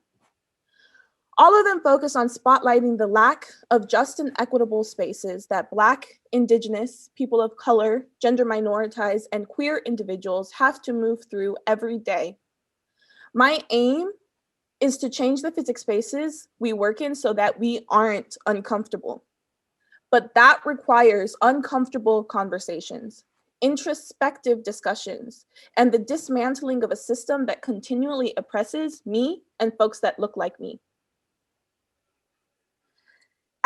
G: All of them focus on spotlighting the lack of just and equitable spaces that Black, Indigenous, people of color, gender minoritized, and queer individuals have to move through every day. My aim is to change the physics spaces we work in so that we aren't uncomfortable. But that requires uncomfortable conversations, introspective discussions, and the dismantling of a system that continually oppresses me and folks that look like me.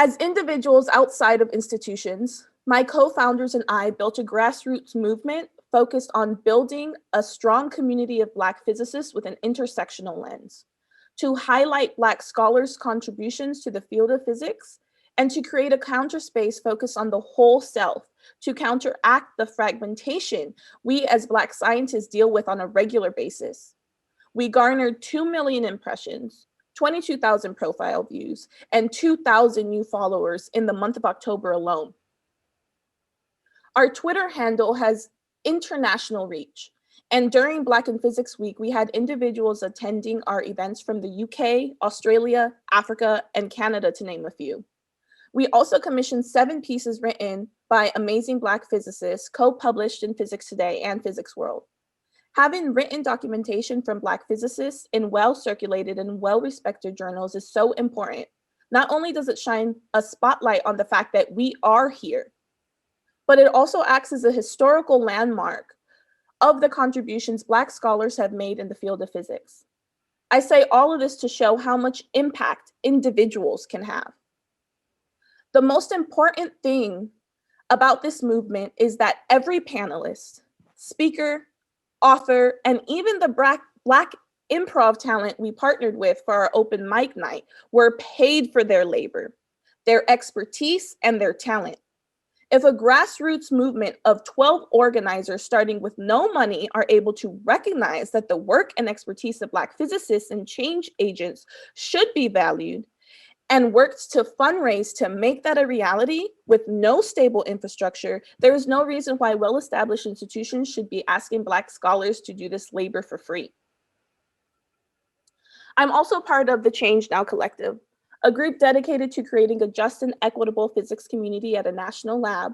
G: As individuals outside of institutions, my co-founders and I built a grassroots movement focused on building a strong community of Black physicists with an intersectional lens, to highlight Black scholars' contributions to the field of physics, and to create a counter space focused on the whole self, to counteract the fragmentation we as Black scientists deal with on a regular basis. We garnered 2 million impressions, 22,000 profile views, and 2,000 new followers in the month of October alone. Our Twitter handle has international reach. And during Black in Physics Week, we had individuals attending our events from the UK, Australia, Africa, and Canada, to name a few. We also commissioned 7 pieces written by amazing Black physicists, co-published in Physics Today and Physics World. Having written documentation from Black physicists in well-circulated and well-respected journals is so important. Not only does it shine a spotlight on the fact that we are here, but it also acts as a historical landmark of the contributions Black scholars have made in the field of physics. I say all of this to show how much impact individuals can have. The most important thing about this movement is that every panelist, speaker, author, and even the Black improv talent we partnered with for our open mic night were paid for their labor, their expertise, and their talent. If a grassroots movement of 12 organizers starting with no money are able to recognize that the work and expertise of Black physicists and change agents should be valued, and works to fundraise to make that a reality with no stable infrastructure, there is no reason why well-established institutions should be asking Black scholars to do this labor for free. I'm also part of the Change Now collective, a group dedicated to creating a just and equitable physics community at a national lab.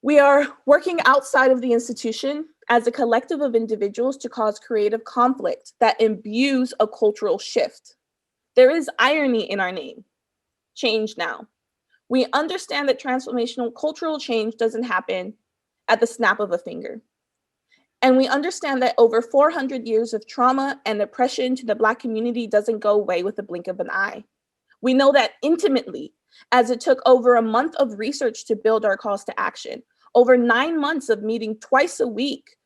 G: We are working outside of the institution as a collective of individuals to cause creative conflict that imbues a cultural shift. There is irony in our name, Change Now. We understand that transformational cultural change doesn't happen at the snap of a finger. And we understand that over 400 years of trauma and oppression to the Black community doesn't go away with the blink of an eye. We know that intimately, as it took over a month of research to build our calls to action, over 9 months of meeting twice a week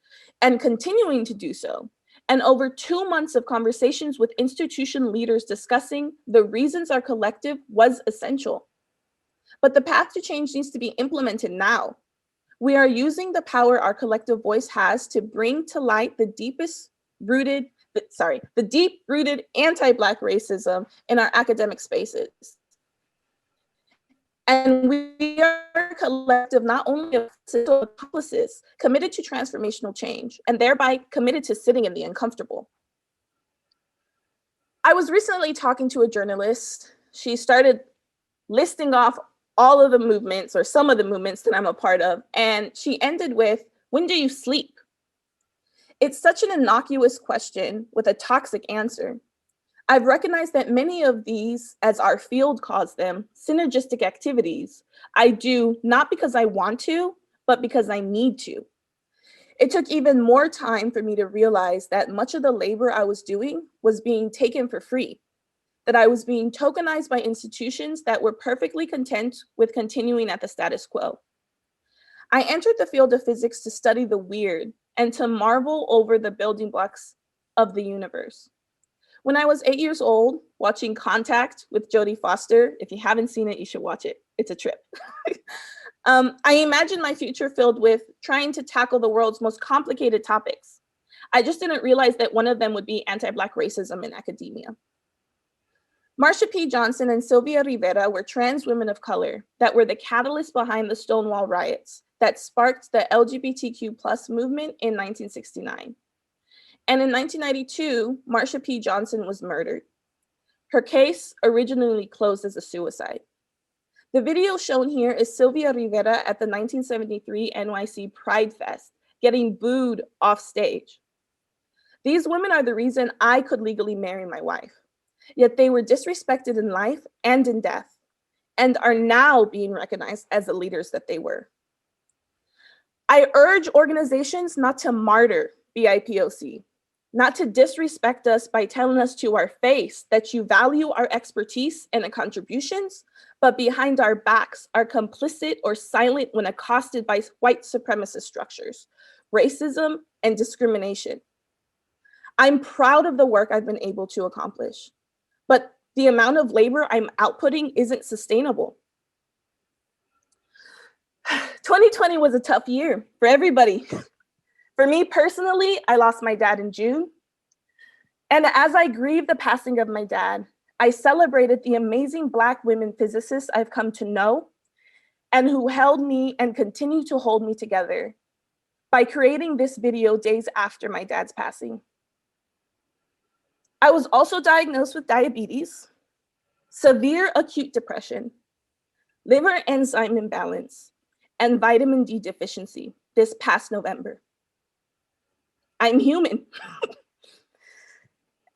G: and continuing to do so, and over 2 months of conversations with institution leaders discussing the reasons our collective was essential. But the path to change needs to be implemented now. We are using the power our collective voice has to bring to light the deep-rooted anti-Black racism in our academic spaces. And we are a collective not only of accomplices committed to transformational change and thereby committed to sitting in the uncomfortable. I was recently talking to a journalist. She started listing off all of the movements or some of the movements that I'm a part of. And she ended with, "When do you sleep?" It's such an innocuous question with a toxic answer. I've recognized that many of these, as our field calls them, synergistic activities, I do not because I want to, but because I need to. It took even more time for me to realize that much of the labor I was doing was being taken for free, that I was being tokenized by institutions that were perfectly content with continuing at the status quo. I entered the field of physics to study the weird and to marvel over the building blocks of the universe. When I was 8 years old, watching Contact with Jodie Foster, if you haven't seen it, you should watch it. It's a trip. I imagined my future filled with trying to tackle the world's most complicated topics. I just didn't realize that one of them would be anti-Black racism in academia. Marsha P. Johnson and Sylvia Rivera were trans women of color that were the catalyst behind the Stonewall riots that sparked the LGBTQ+ movement in 1969. And in 1992, Marsha P. Johnson was murdered. Her case originally closed as a suicide. The video shown here is Sylvia Rivera at the 1973 NYC Pride Fest, getting booed off stage. These women are the reason I could legally marry my wife, yet they were disrespected in life and in death, and are now being recognized as the leaders that they were. I urge organizations not to martyr BIPOC, not to disrespect us by telling us to our face that you value our expertise and the contributions, but behind our backs are complicit or silent when accosted by white supremacist structures, racism, and discrimination. I'm proud of the work I've been able to accomplish, but the amount of labor I'm outputting isn't sustainable. 2020 was a tough year for everybody. For me personally, I lost my dad in June. And as I grieved the passing of my dad, I celebrated the amazing Black women physicists I've come to know and who held me and continue to hold me together by creating this video days after my dad's passing. I was also diagnosed with diabetes, severe acute depression, liver enzyme imbalance, and vitamin D deficiency this past November. I'm human.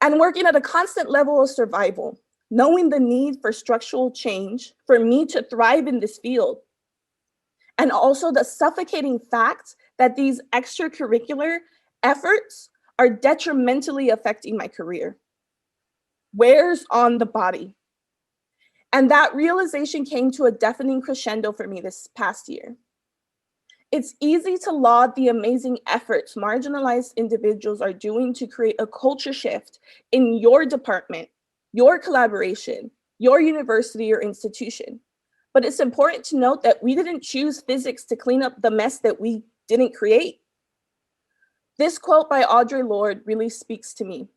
G: And working at a constant level of survival, knowing the need for structural change for me to thrive in this field. And also the suffocating fact that these extracurricular efforts are detrimentally affecting my career. Wears on the body. And that realization came to a deafening crescendo for me this past year. It's easy to laud the amazing efforts marginalized individuals are doing to create a culture shift in your department, your collaboration, your university or institution. But it's important to note that we didn't choose physics to clean up the mess that we didn't create. This quote by Audre Lorde really speaks to me.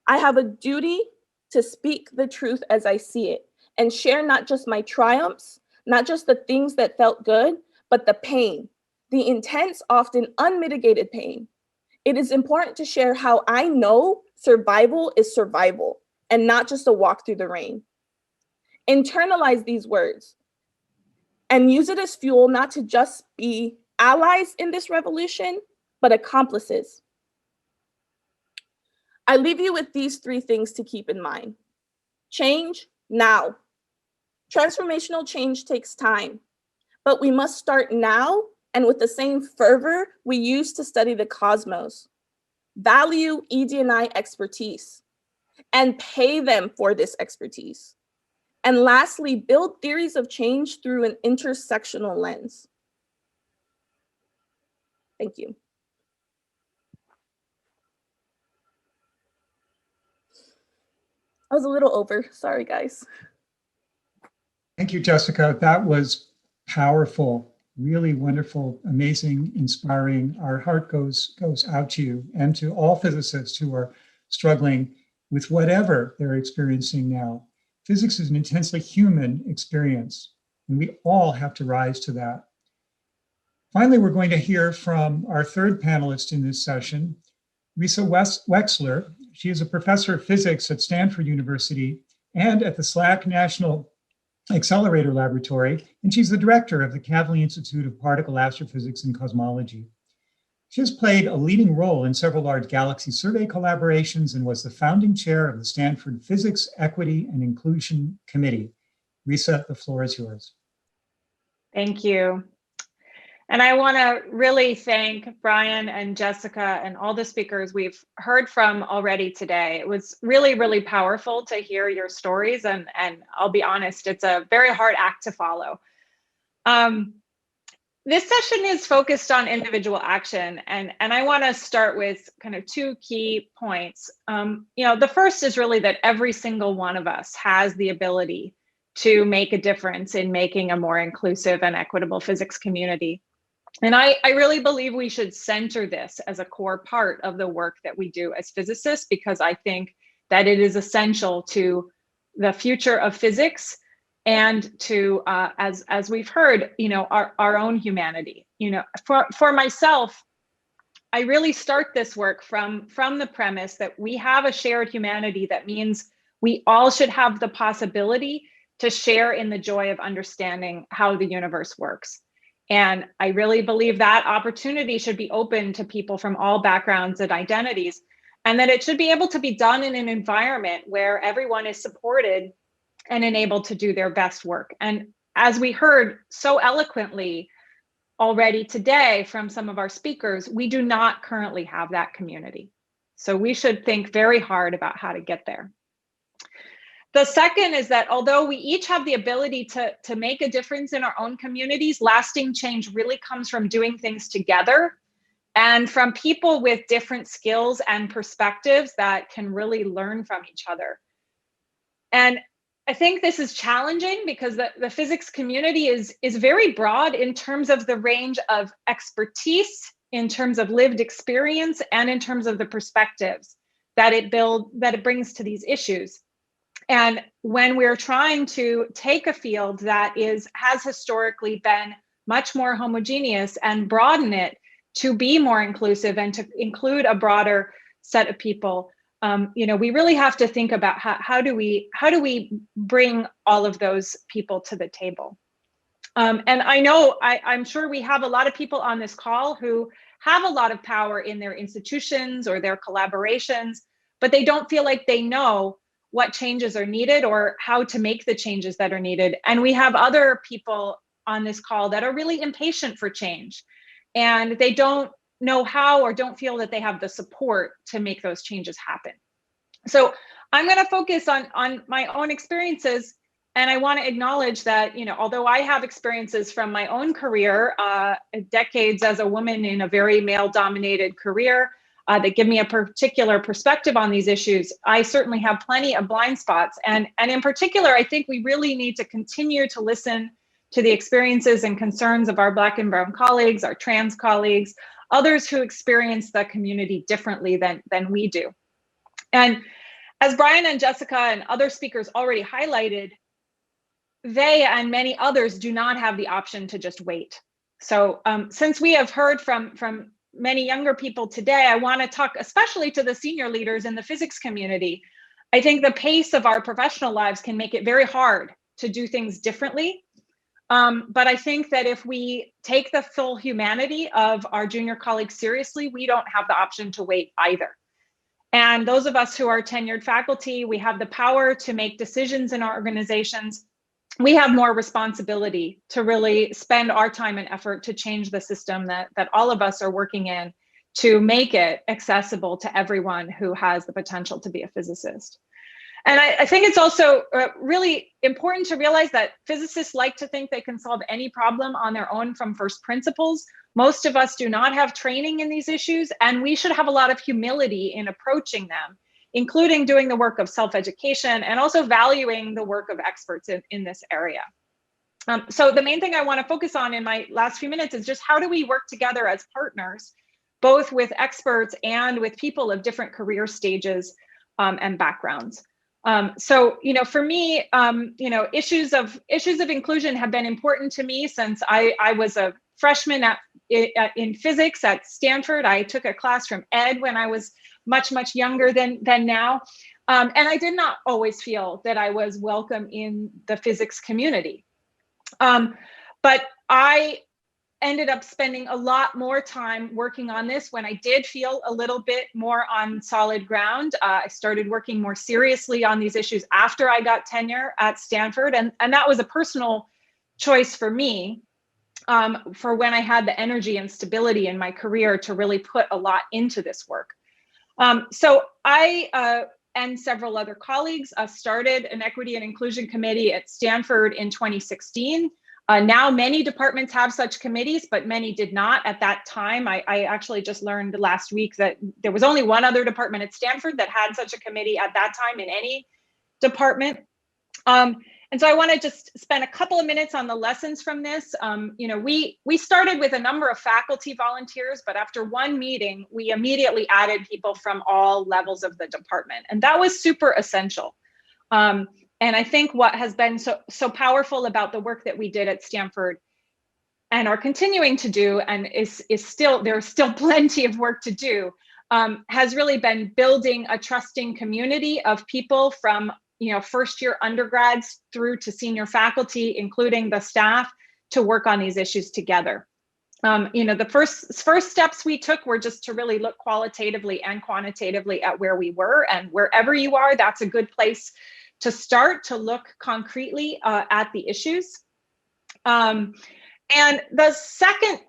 G: I have a duty to speak the truth as I see it and share not just my triumphs, not just the things that felt good, but the pain, the intense, often unmitigated pain. It is important to share how I know survival is survival and not just a walk through the rain. Internalize these words and use it as fuel, not to just be allies in this revolution, but accomplices. I leave you with these 3 things to keep in mind. Change now. Transformational change takes time, but we must start now and with the same fervor we use to study the cosmos. Value ED&I expertise and pay them for this expertise. And lastly, build theories of change through an intersectional lens. Thank you. I was a little over. Sorry, guys.
B: Thank you, Jessica. That was powerful, really wonderful, amazing, inspiring. Our heart goes out to you and to all physicists who are struggling with whatever they're experiencing now. Physics is an intensely human experience, and we all have to rise to that. Finally, we're going to hear from our third panelist in this session, Risa Wexler. She is a professor of physics at Stanford University and at the SLAC National Accelerator Laboratory, and she's the director of the Kavli Institute of Particle Astrophysics and Cosmology. She has played a leading role in several large galaxy survey collaborations and was the founding chair of the Stanford Physics, Equity, and Inclusion Committee. Risa, the floor is yours.
H: Thank you. And I want to really thank Brian and Jessica and all the speakers we've heard from already today. It was really, really powerful to hear your stories. And I'll be honest, it's a very hard act to follow. This session is focused on individual action. And I want to start with kind of two key points. The first is really that every single one of us has the ability to make a difference in making a more inclusive and equitable physics community. And I really believe we should center this as a core part of the work that we do as physicists, because I think that it is essential to the future of physics and to, as we've heard, our own humanity. For myself, I really start this work from the premise that we have a shared humanity. That means we all should have the possibility to share in the joy of understanding how the universe works. And I really believe that opportunity should be open to people from all backgrounds and identities, and that it should be able to be done in an environment where everyone is supported and enabled to do their best work. And as we heard so eloquently already today from some of our speakers, we do not currently have that community. So we should think very hard about how to get there. The second is that although we each have the ability to make a difference in our own communities, lasting change really comes from doing things together and from people with different skills and perspectives that can really learn from each other. And I think this is challenging because the physics community is very broad in terms of the range of expertise, in terms of lived experience, and in terms of the perspectives that it brings to these issues. And when we're trying to take a field that has historically been much more homogeneous and broaden it to be more inclusive and to include a broader set of people, we really have to think about how do we bring all of those people to the table. And I'm sure we have a lot of people on this call who have a lot of power in their institutions or their collaborations, but they don't feel like they know what changes are needed or how to make the changes that are needed. And we have other people on this call that are really impatient for change, and they don't know how or don't feel that they have the support to make those changes happen. So I'm going to focus on my own experiences, and I want to acknowledge that, although I have experiences from my own career, decades as a woman in a very male-dominated career, that give me a particular perspective on these issues, I certainly have plenty of blind spots. And in particular, I think we really need to continue to listen to the experiences and concerns of our Black and Brown colleagues, our trans colleagues, others who experience the community differently than we do. And as Brian and Jessica and other speakers already highlighted, they and many others do not have the option to just wait. So since we have heard from many younger people today, I want to talk especially to the senior leaders in the physics community. I think the pace of our professional lives can make it very hard to do things differently. But I think that if we take the full humanity of our junior colleagues seriously, we don't have the option to wait either. And those of us who are tenured faculty, we have the power to make decisions in our organizations. We have more responsibility to really spend our time and effort to change the system that all of us are working in to make it accessible to everyone who has the potential to be a physicist. And I think it's also really important to realize that physicists like to think they can solve any problem on their own from first principles. Most of us do not have training in these issues, and we should have a lot of humility in approaching them, including doing the work of self-education and also valuing the work of experts in this area. So the main thing I want to focus on in my last few minutes is just how do we work together as partners, both with experts and with people of different career stages and backgrounds. So, for me, issues of inclusion have been important to me since I was a freshman in physics at Stanford. I took a class from Ed when I was much younger than now. And I did not always feel that I was welcome in the physics community. But I ended up spending a lot more time working on this when I did feel a little bit more on solid ground. I started working more seriously on these issues after I got tenure at Stanford. And that was a personal choice for me, for when I had the energy and stability in my career to really put a lot into this work. So I and several other colleagues started an equity and inclusion committee at Stanford in 2016. Now many departments have such committees, but many did not at that time. I actually just learned last week that there was only one other department at Stanford that had such a committee at that time in any department. And so I want to just spend a couple of minutes on the lessons from this. We started with a number of faculty volunteers, but after one meeting, we immediately added people from all levels of the department. And that was super essential. And I think what has been so powerful about the work that we did at Stanford and are continuing to do, and is still, there's still plenty of work to do, has really been building a trusting community of people from first year undergrads through to senior faculty, including the staff, to work on these issues together. The first steps we took were just to really look qualitatively and quantitatively at where we were, and wherever you are, that's a good place to start to look concretely at the issues. And the second,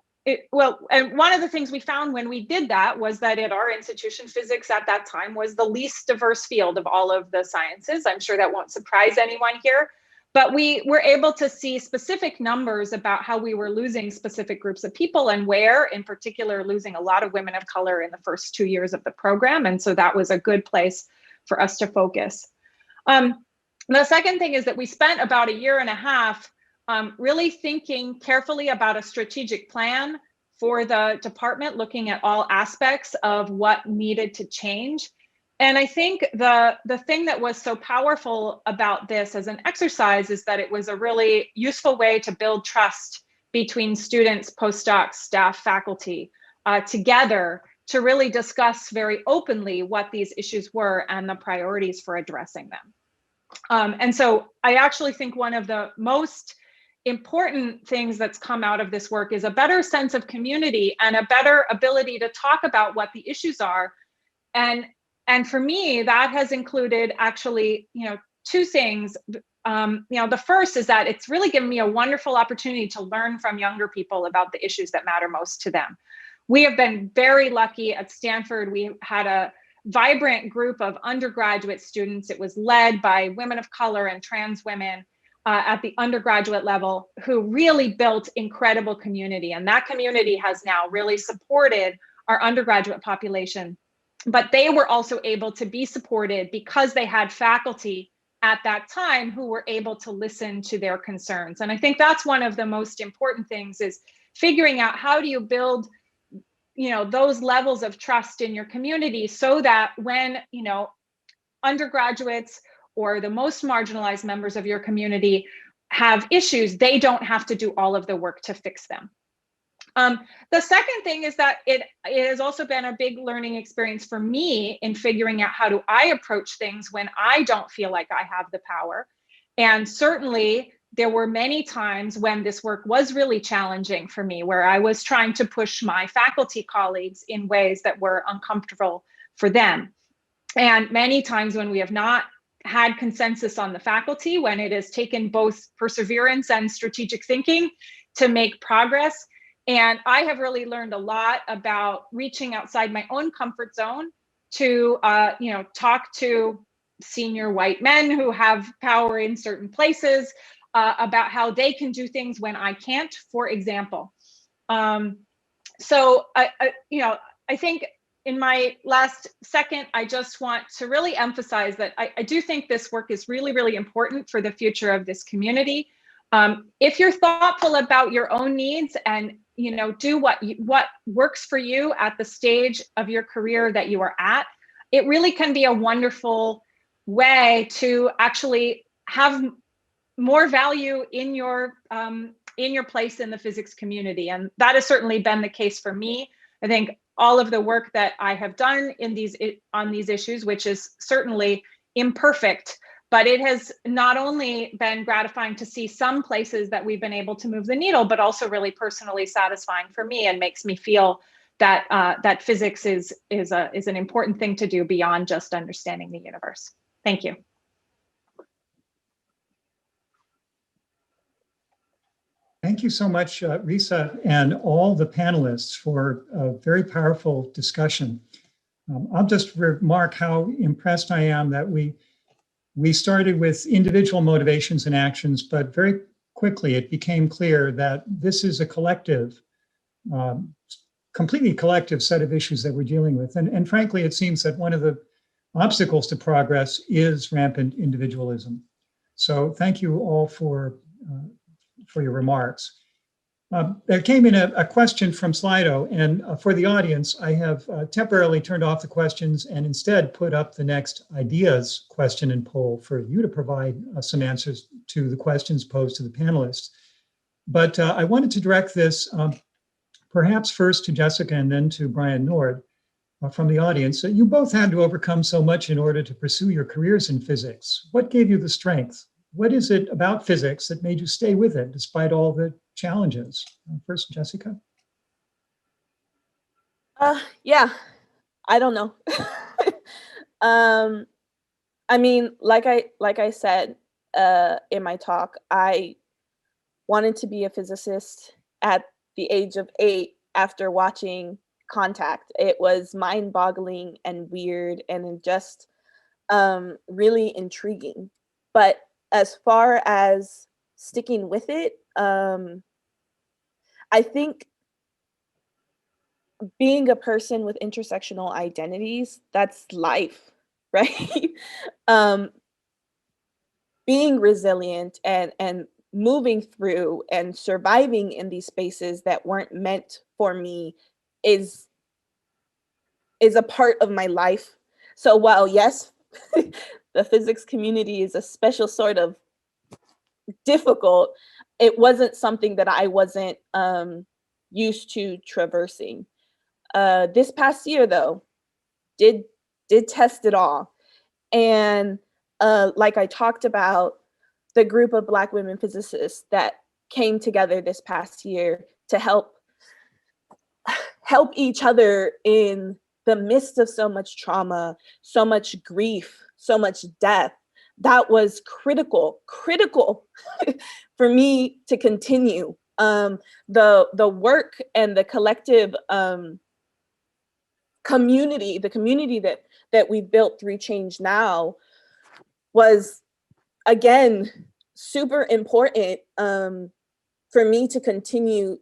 H: and one of the things we found when we did that was that at our institution, physics at that time was the least diverse field of all of the sciences. I'm sure that won't surprise anyone here, but we were able to see specific numbers about how we were losing specific groups of people and where, in particular, losing a lot of women of color in the first 2 years of the program. And so that was a good place for us to focus. The second thing is that we spent about 1.5 years really thinking carefully about a strategic plan for the department, looking at all aspects of what needed to change. And I think the thing that was so powerful about this as an exercise is that it was a really useful way to build trust between students, postdocs, staff, faculty together to really discuss very openly what these issues were and the priorities for addressing them. And so I actually think one of the most important things that's come out of this work is a better sense of community and a better ability to talk about what the issues are. And for me, that has included actually, two things. The first is that it's really given me a wonderful opportunity to learn from younger people about the issues that matter most to them. We have been very lucky at Stanford. We had a vibrant group of undergraduate students. It was led by women of color and trans women at the undergraduate level who really built incredible community. And that community has now really supported our undergraduate population. But they were also able to be supported because they had faculty at that time who were able to listen to their concerns. And I think that's one of the most important things, is figuring out how do you build those levels of trust in your community so that when, undergraduates or the most marginalized members of your community have issues, they don't have to do all of the work to fix them. The second thing is that it has also been a big learning experience for me in figuring out how do I approach things when I don't feel like I have the power. And certainly there were many times when this work was really challenging for me, where I was trying to push my faculty colleagues in ways that were uncomfortable for them. And many times when we have not had consensus on the faculty, when it has taken both perseverance and strategic thinking to make progress. And I have really learned a lot about reaching outside my own comfort zone to, talk to senior white men who have power in certain places about how they can do things when I can't, for example. So I think in my last second, I just want to really emphasize that I do think this work is really, really important for the future of this community. If you're thoughtful about your own needs and do what works for you at the stage of your career that you are at, it really can be a wonderful way to actually have more value in your place in the physics community. And that has certainly been the case for me. I think all of the work that I have done on these issues, which is certainly imperfect, but it has not only been gratifying to see some places that we've been able to move the needle, but also really personally satisfying for me and makes me feel that that physics is an important thing to do beyond just understanding the universe. Thank you.
B: Thank you so much, Risa, and all the panelists for a very powerful discussion. I'll just remark how impressed I am that we started with individual motivations and actions, but very quickly it became clear that this is a collective, completely collective set of issues that we're dealing with. And frankly, it seems that one of the obstacles to progress is rampant individualism. So thank you all for your remarks. There came in a question from Slido, and for the audience, I have temporarily turned off the questions and instead put up the next ideas question and poll for you to provide some answers to the questions posed to the panelists. But I wanted to direct this perhaps first to Jessica and then to Brian Nord from the audience. You both had to overcome so much in order to pursue your careers in physics. What gave you the strength? What is it about physics that made you stay with it despite all the challenges? First, Jessica.
G: Yeah, I don't know. I mean, like I said in my talk, I wanted to be a physicist at the age of 8 after watching Contact. It was mind-boggling and weird and just really intriguing. But as far as sticking with it, I think being a person with intersectional identities, that's life, right? Being resilient and moving through and surviving in these spaces that weren't meant for me is a part of my life. So while yes, the physics community is a special sort of difficult, it wasn't something that I wasn't used to traversing. This past year though, did test it all. And like I talked about, the group of Black women physicists that came together this past year to help each other in the midst of so much trauma, so much grief, so much death, that was critical for me to continue. The work and the collective community, the community that we built through Change Now was, again, super important for me to continue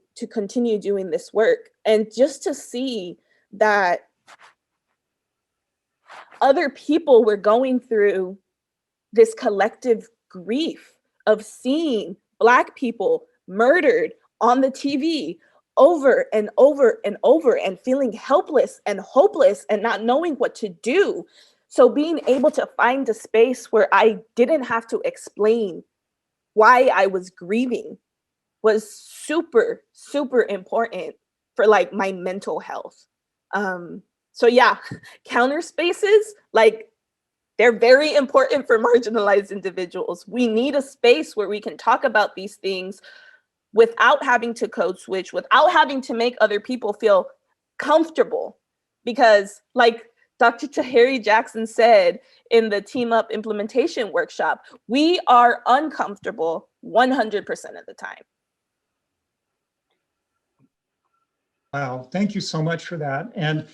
G: doing this work. And just to see that other people were going through this collective grief of seeing Black people murdered on the TV over and over and over, and feeling helpless and hopeless and not knowing what to do. So being able to find a space where I didn't have to explain why I was grieving was super, super important for like my mental health. So yeah, counter spaces, like, they're very important for marginalized individuals. We need a space where we can talk about these things without having to code switch, without having to make other people feel comfortable. Because like Dr. Tahiri Jackson said in the Team Up implementation workshop, we are uncomfortable 100% of the time.
B: Wow, thank you so much for that. And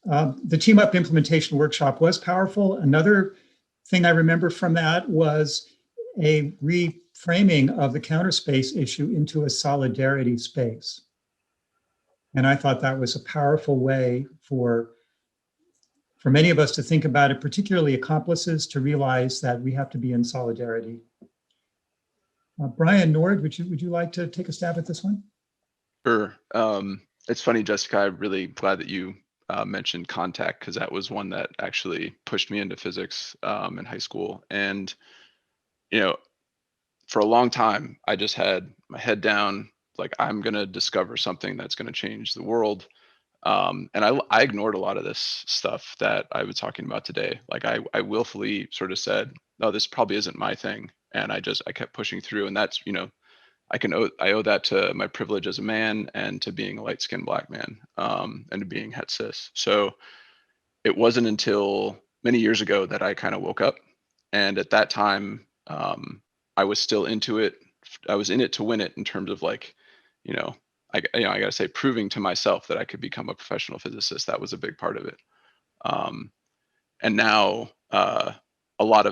B: the Team Up implementation workshop was powerful. Another thing I remember from that was a reframing of the counter space issue into a solidarity space. And I thought that was a powerful way for many of us to think about it, particularly accomplices, to realize that we have to be in solidarity. Brian Nord, would you like to take a stab at this one?
F: Sure. It's funny, Jessica, I'm really glad that you mentioned contact, because that was one that actually pushed me into physics in high school. And, you know, for a long time, I just had my head down, like, I'm going to discover something that's going to change the world. And I ignored a lot of this stuff that I was talking about today. Like, I willfully sort of said, no, this probably isn't my thing. And I kept pushing through. And that's, you know, I owe that to my privilege as a man and to being a light-skinned Black man, and to being het cis. So it wasn't until many years ago that I kind of woke up. And at that time, I was still into it. I was in it to win it, in terms of, like, you know, I gotta say, proving to myself that I could become a professional physicist. That was a big part of it. And now, a lot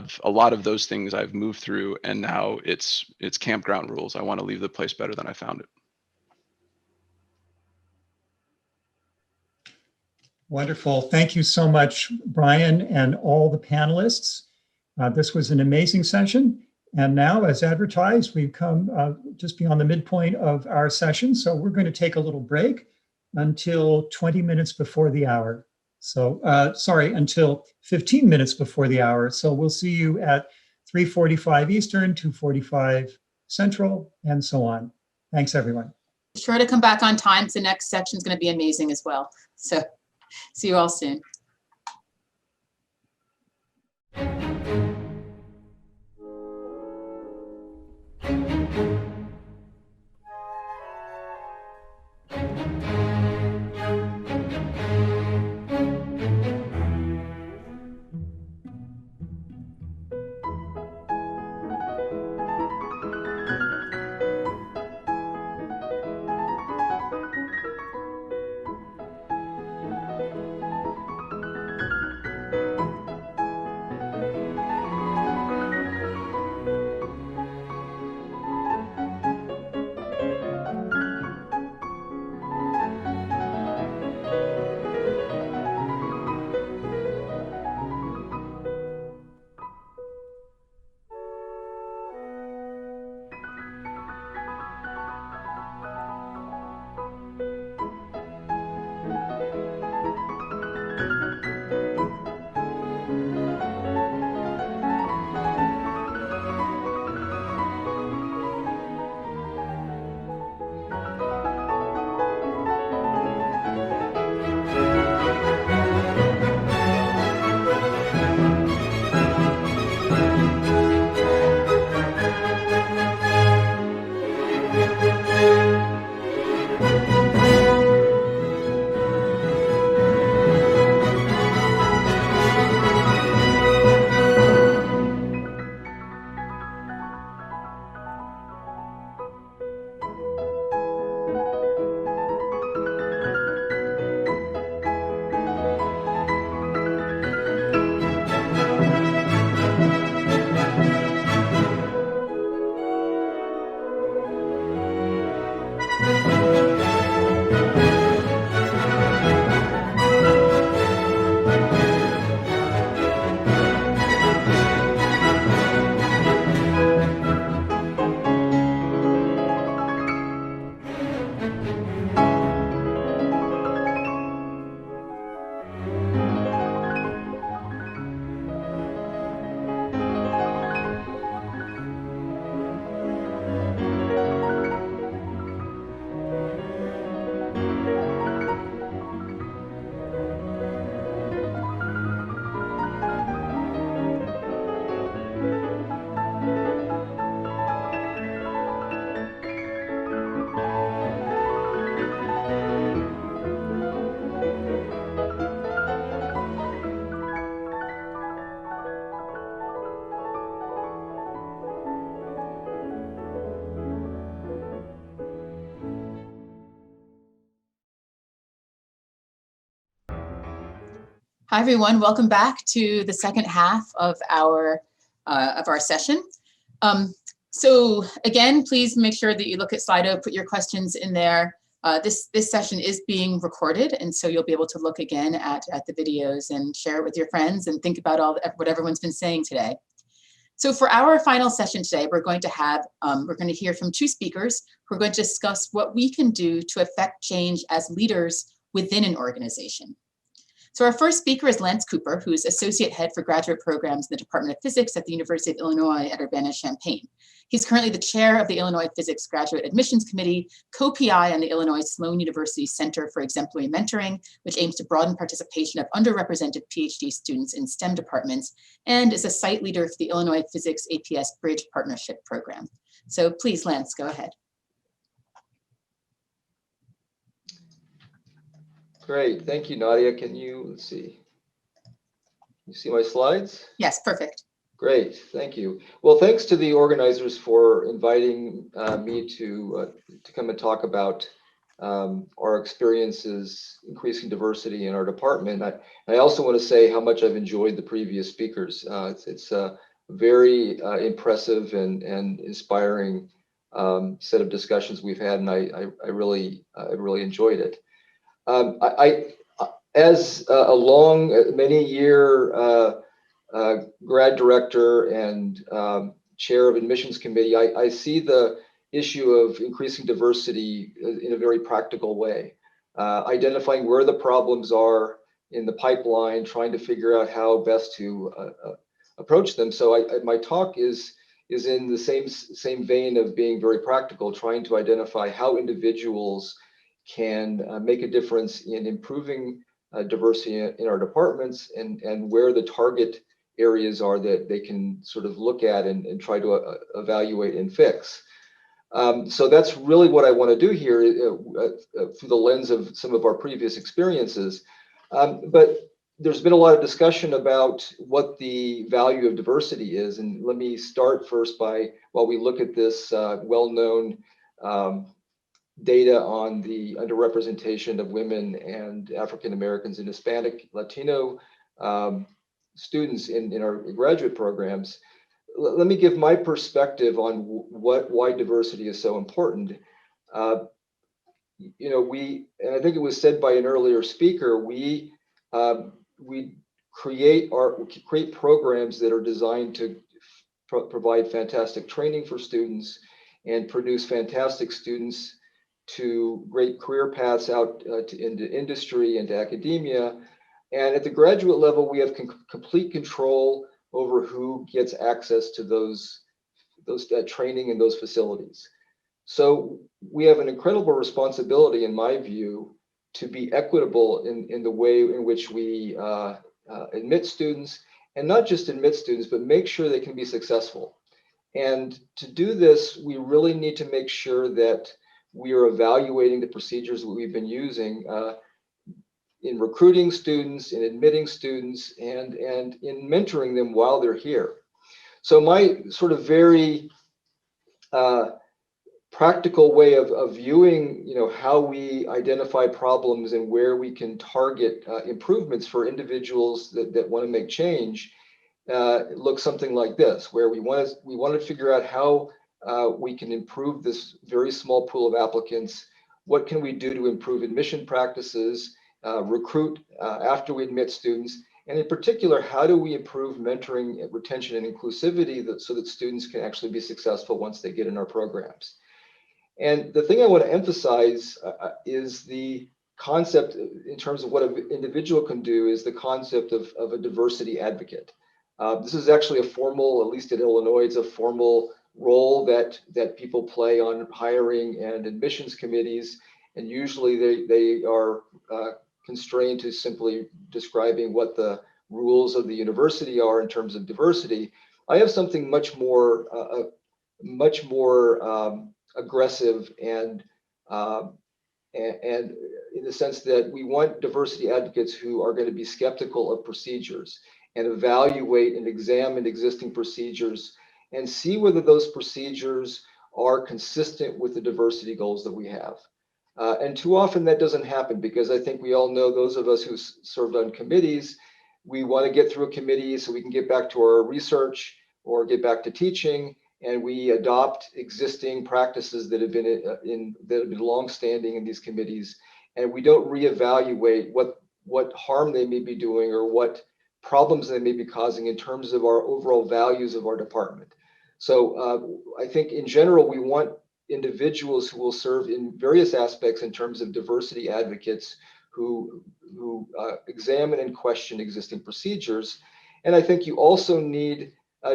F: of those things I've moved through, and now it's campground rules. I want to leave the place better than I found it.
B: Wonderful. Thank you so much, Brian, and all the panelists. This was an amazing session. And now, as advertised, we've come just beyond the midpoint of our session. So we're going to take a little break until 20 minutes before the hour. So, sorry, until 15 minutes before the hour. So we'll see you at 3:45 Eastern, 2:45 Central, and so on. Thanks, everyone.
A: Be sure to come back on time. The next section is going to be amazing as well. So see you all soon. Hi, everyone. Welcome back to the second half of our session. So again, please make sure that you look at Slido, put your questions in there. This session is being recorded, and so you'll be able to look again at the videos and share it with your friends and think about what everyone's been saying today. So for our final session today, we're going to hear from two speakers who are going to discuss what we can do to affect change as leaders within an organization. So our first speaker is Lance Cooper, who is Associate Head for Graduate Programs in the Department of Physics at the University of Illinois at Urbana-Champaign. He's currently the chair of the Illinois Physics Graduate Admissions Committee, co-PI on the Illinois Sloan University Center for Exemplary Mentoring, which aims to broaden participation of underrepresented PhD students in STEM departments, and is a site leader for the Illinois Physics APS Bridge Partnership Program. So please, Lance, go ahead.
I: Great, thank you, Nadia. Can you, let's see. You see my slides?
A: Yes, perfect.
I: Great, thank you. Well, thanks to the organizers for inviting me to come and talk about our experiences increasing diversity in our department. I also want to say how much I've enjoyed the previous speakers. It's a very impressive and inspiring set of discussions we've had, and I really enjoyed it. As a long, many-year grad director and chair of admissions committee, I see the issue of increasing diversity in a very practical way, identifying where the problems are in the pipeline, trying to figure out how best to approach them. So my talk is in the same vein of being very practical, trying to identify how individuals can make a difference in improving diversity in our departments and where the target areas are that they can sort of look at and try to evaluate and fix. So that's really what I want to do here through the lens of some of our previous experiences. But there's been a lot of discussion about what the value of diversity is. And let me start first while we look at this well-known data on the underrepresentation of women and African Americans and Hispanic Latino students in our graduate programs. Let me give my perspective on why diversity is so important. And I think it was said by an earlier speaker, we create programs that are designed to provide fantastic training for students and produce fantastic students to great career paths out into industry and to academia. And at the graduate level, we have complete control over who gets access to that training and those facilities. So we have an incredible responsibility, in my view, to be equitable in the way in which we admit students, and not just admit students, but make sure they can be successful. And to do this, we really need to make sure that we are evaluating the procedures that we've been using in recruiting students, in admitting students, and in mentoring them while they're here. So my sort of very practical way of viewing, how we identify problems and where we can target improvements for individuals that want to make change looks something like this, where we want to figure out how we can improve this very small pool of applicants. What can we do to improve admission practices, recruit after we admit students, and in particular, how do we improve mentoring, retention, and inclusivity so that students can actually be successful once they get in our programs. And the thing I want to emphasize is the concept, in terms of what an individual can do, is the concept of a diversity advocate. This is actually a formal, at least in Illinois, it's a formal role that people play on hiring and admissions committees, and usually they are constrained to simply describing what the rules of the university are in terms of diversity. I have something much more aggressive and in the sense that we want diversity advocates who are going to be skeptical of procedures and evaluate and examine existing procedures and see whether those procedures are consistent with the diversity goals that we have. And too often that doesn't happen, because I think we all know, those of us who served on committees, we want to get through a committee so we can get back to our research or get back to teaching. and we adopt existing practices that have been longstanding in these committees, and we don't reevaluate what harm they may be doing or what problems they may be causing in terms of our overall values of our department. So I think in general, we want individuals who will serve in various aspects in terms of diversity advocates who examine and question existing procedures. And I think you also need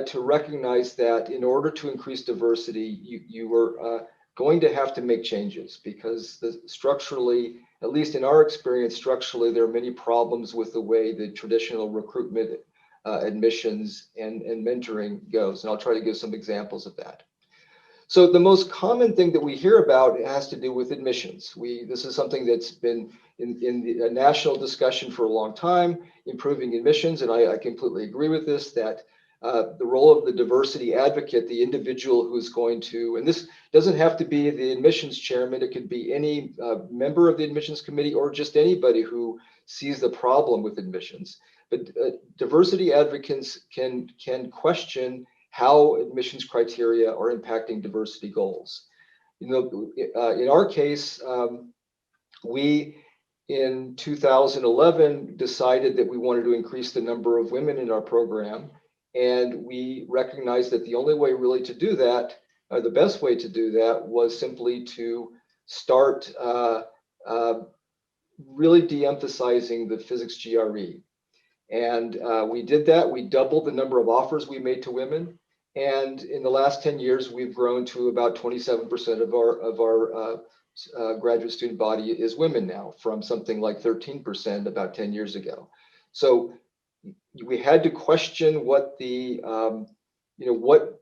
I: to recognize that in order to increase diversity, you are going to have to make changes, because structurally, at least in our experience, structurally, there are many problems with the way the traditional recruitment, admissions, and mentoring goes. And I'll try to give some examples of that. So the most common thing that we hear about has to do with admissions. This is something that's been in the national discussion for a long time, improving admissions, and I completely agree with this, that the role of the diversity advocate, the individual who's going to, and this doesn't have to be the admissions chairman, it could be any member of the admissions committee or just anybody who sees the problem with admissions. But diversity advocates can question how admissions criteria are impacting diversity goals. You know, in our case, we in 2011 decided that we wanted to increase the number of women in our program. And we recognized that the only way really to do that, or the best way to do that, was simply to start really de-emphasizing the physics GRE. And we did that. We doubled the number of offers we made to women. And in the last 10 years, we've grown to about 27% of our graduate student body is women now, from something like 13% about 10 years ago. So we had to question what the, what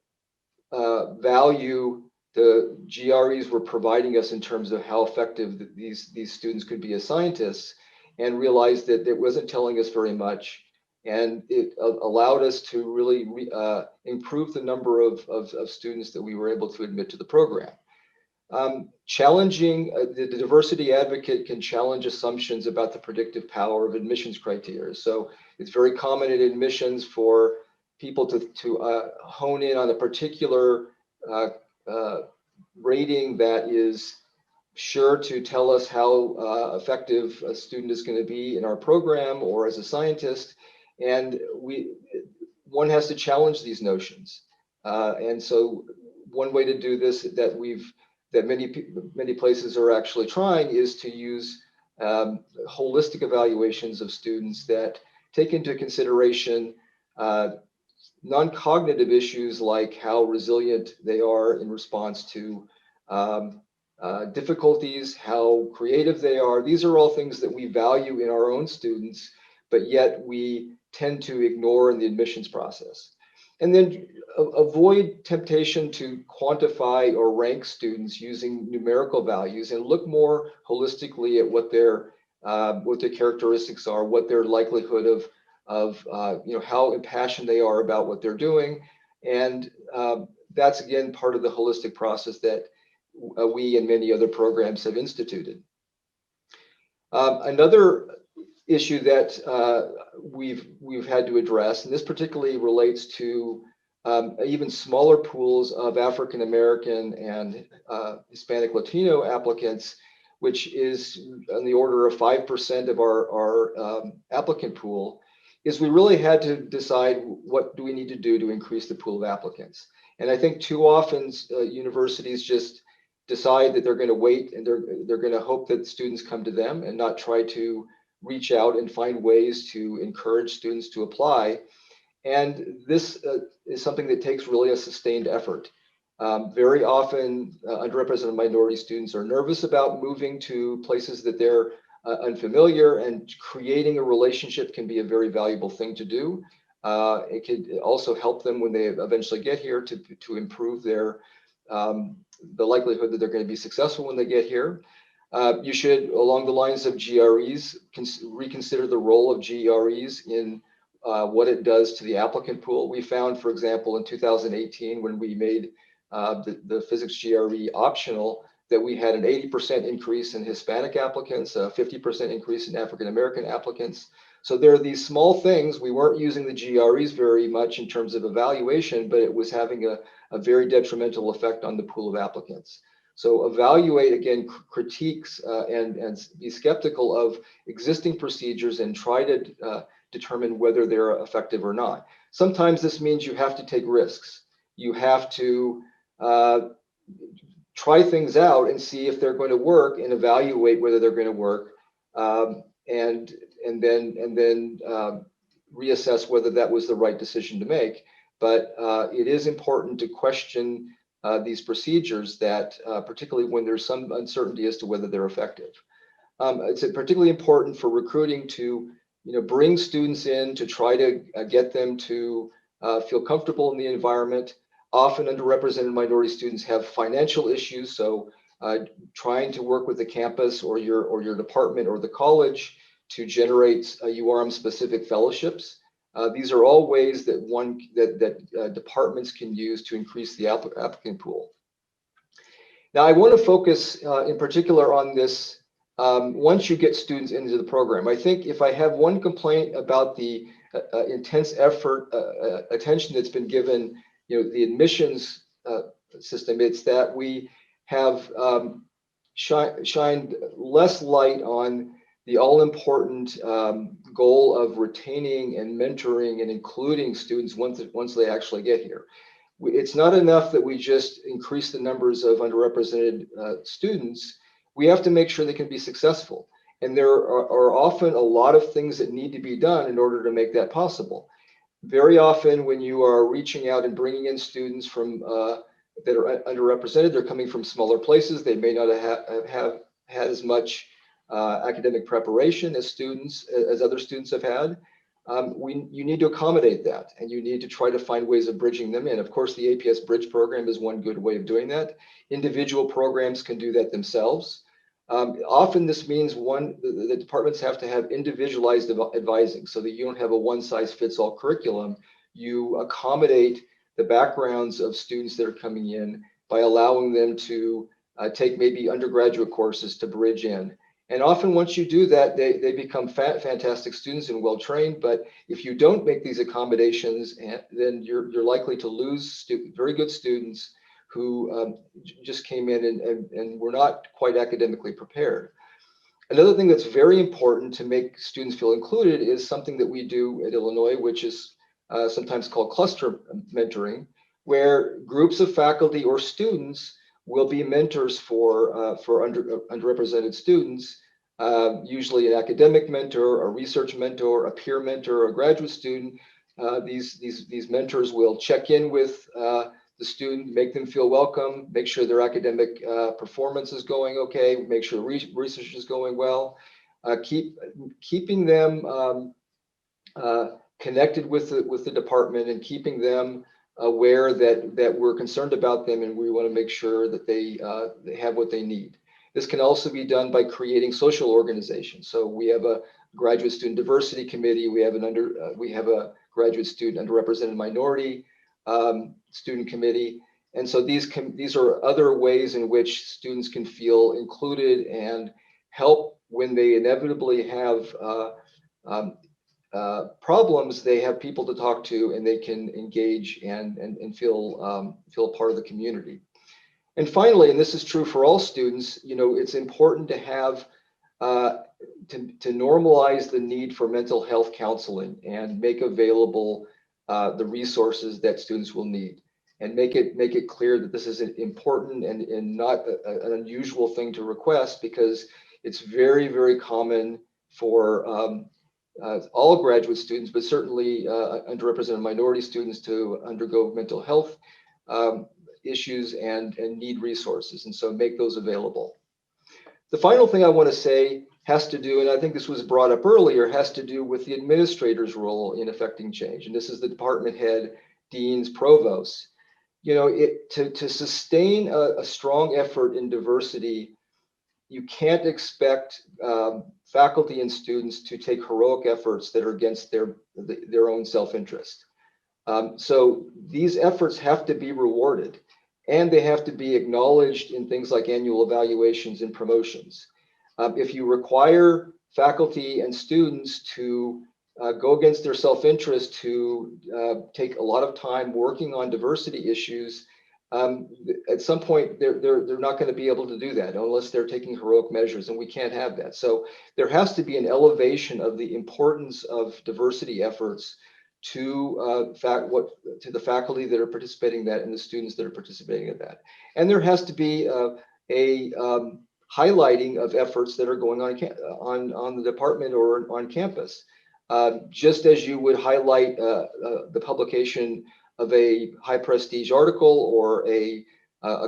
I: value the GREs were providing us in terms of how effective these students could be as scientists, and realized that it wasn't telling us very much. And it allowed us to really improve the number of students that we were able to admit to the program. Challenging the diversity advocate can challenge assumptions about the predictive power of admissions criteria. So it's very common in admissions for people to hone in on a particular rating that is sure to tell us how effective a student is going to be in our program or as a scientist. And one has to challenge these notions. And so one way to do this that many places are actually trying is to use holistic evaluations of students that take into consideration non-cognitive issues like how resilient they are in response to difficulties, how creative they are. These are all things that we value in our own students, but yet we tend to ignore in the admissions process. And then avoid temptation to quantify or rank students using numerical values, and look more holistically at what their characteristics are, what their likelihood of how impassioned they are about what they're doing. And that's again part of the holistic process that we and many other programs have instituted. Another issue that we've had to address, and this particularly relates to even smaller pools of African American and Hispanic Latino applicants, which is on the order of 5% of our applicant pool, is we really had to decide what do we need to do to increase the pool of applicants. And I think too often universities just decide that they're going to wait and they're going to hope that students come to them, and not try to reach out and find ways to encourage students to apply. And this is something that takes really a sustained effort. Very often, underrepresented minority students are nervous about moving to places that they're unfamiliar, and creating a relationship can be a very valuable thing to do. It could also help them when they eventually get here to improve their the likelihood that they're going to be successful when they get here. You should, along the lines of GREs, reconsider the role of GREs in what it does to the applicant pool. We found, for example, in 2018, when we made the physics GRE optional, that we had an 80% increase in Hispanic applicants, a 50% increase in African American applicants. So there are these small things. We weren't using the GREs very much in terms of evaluation, but it was having a very detrimental effect on the pool of applicants. So evaluate, again, critiques and be skeptical of existing procedures and try to determine whether they're effective or not. Sometimes this means you have to take risks. You have to try things out and see if they're going to work and evaluate whether they're going to work, and then reassess whether that was the right decision to make. But it is important to question these procedures, that particularly when there's some uncertainty as to whether they're effective. It's particularly important for recruiting to bring students in to try to get them to feel comfortable in the environment. Often underrepresented minority students have financial issues, so trying to work with the campus or your department or the college to generate URM specific fellowships. These are all ways that departments can use to increase the applicant pool. Now, I want to focus in particular on this once you get students into the program. I think if I have one complaint about the intense effort, attention that's been given, the admissions system, it's that we have shined less light on the all-important goal of retaining and mentoring and including students once they actually get here. It's not enough that we just increase the numbers of underrepresented students. We have to make sure they can be successful. And there are often a lot of things that need to be done in order to make that possible. Very often when you are reaching out and bringing in students from that are underrepresented, they're coming from smaller places. They may not have had as much academic preparation as other students have had. You need to accommodate that, and you need to try to find ways of bridging them in. Of course, the APS Bridge program is one good way of doing that. Individual programs can do that themselves. Often this means the departments have to have individualized advising, so that you don't have a one-size-fits-all curriculum. You accommodate the backgrounds of students that are coming in by allowing them to take maybe undergraduate courses to bridge in. And often once you do that, they become fantastic students and well-trained. But if you don't make these accommodations, then you're likely to lose very good students who just came in and were not quite academically prepared. Another thing that's very important to make students feel included is something that we do at Illinois, which is sometimes called cluster mentoring, where groups of faculty or students will be mentors for underrepresented students, usually an academic mentor, a research mentor, a peer mentor, a graduate student. These mentors will check in with the student, make them feel welcome, make sure their academic performance is going okay, make sure research is going well, keeping them connected with the department and keeping them aware that we're concerned about them and we want to make sure that they have what they need. This can also be done by creating social organizations. So we have a graduate student diversity committee. We have a graduate student underrepresented minority student committee. And so these are other ways in which students can feel included and help when they inevitably have problems. They have people to talk to and they can engage and feel part of the community. And finally, and this is true for all students, it's important to have to normalize the need for mental health counseling and make available the resources that students will need, and make it clear that this is important and not an unusual thing to request, because it's very, very common for all graduate students, but certainly underrepresented minority students to undergo mental health issues and need resources, and so make those available. The final thing I want to say has to do, and I think this was brought up earlier, has to do with the administrator's role in affecting change. And this is the department head, deans, provosts. To sustain a strong effort in diversity, you can't expect faculty and students to take heroic efforts that are against their own self-interest. So these efforts have to be rewarded, and they have to be acknowledged in things like annual evaluations and promotions. If you require faculty and students to go against their self-interest to take a lot of time working on diversity issues, at some point they're not going to be able to do that unless they're taking heroic measures, and we can't have that. So there has to be an elevation of the importance of diversity efforts to the faculty that are participating in that and the students that are participating in that. And there has to be a highlighting of efforts that are going on the department or on campus. Just as you would highlight the publication of a high prestige article or a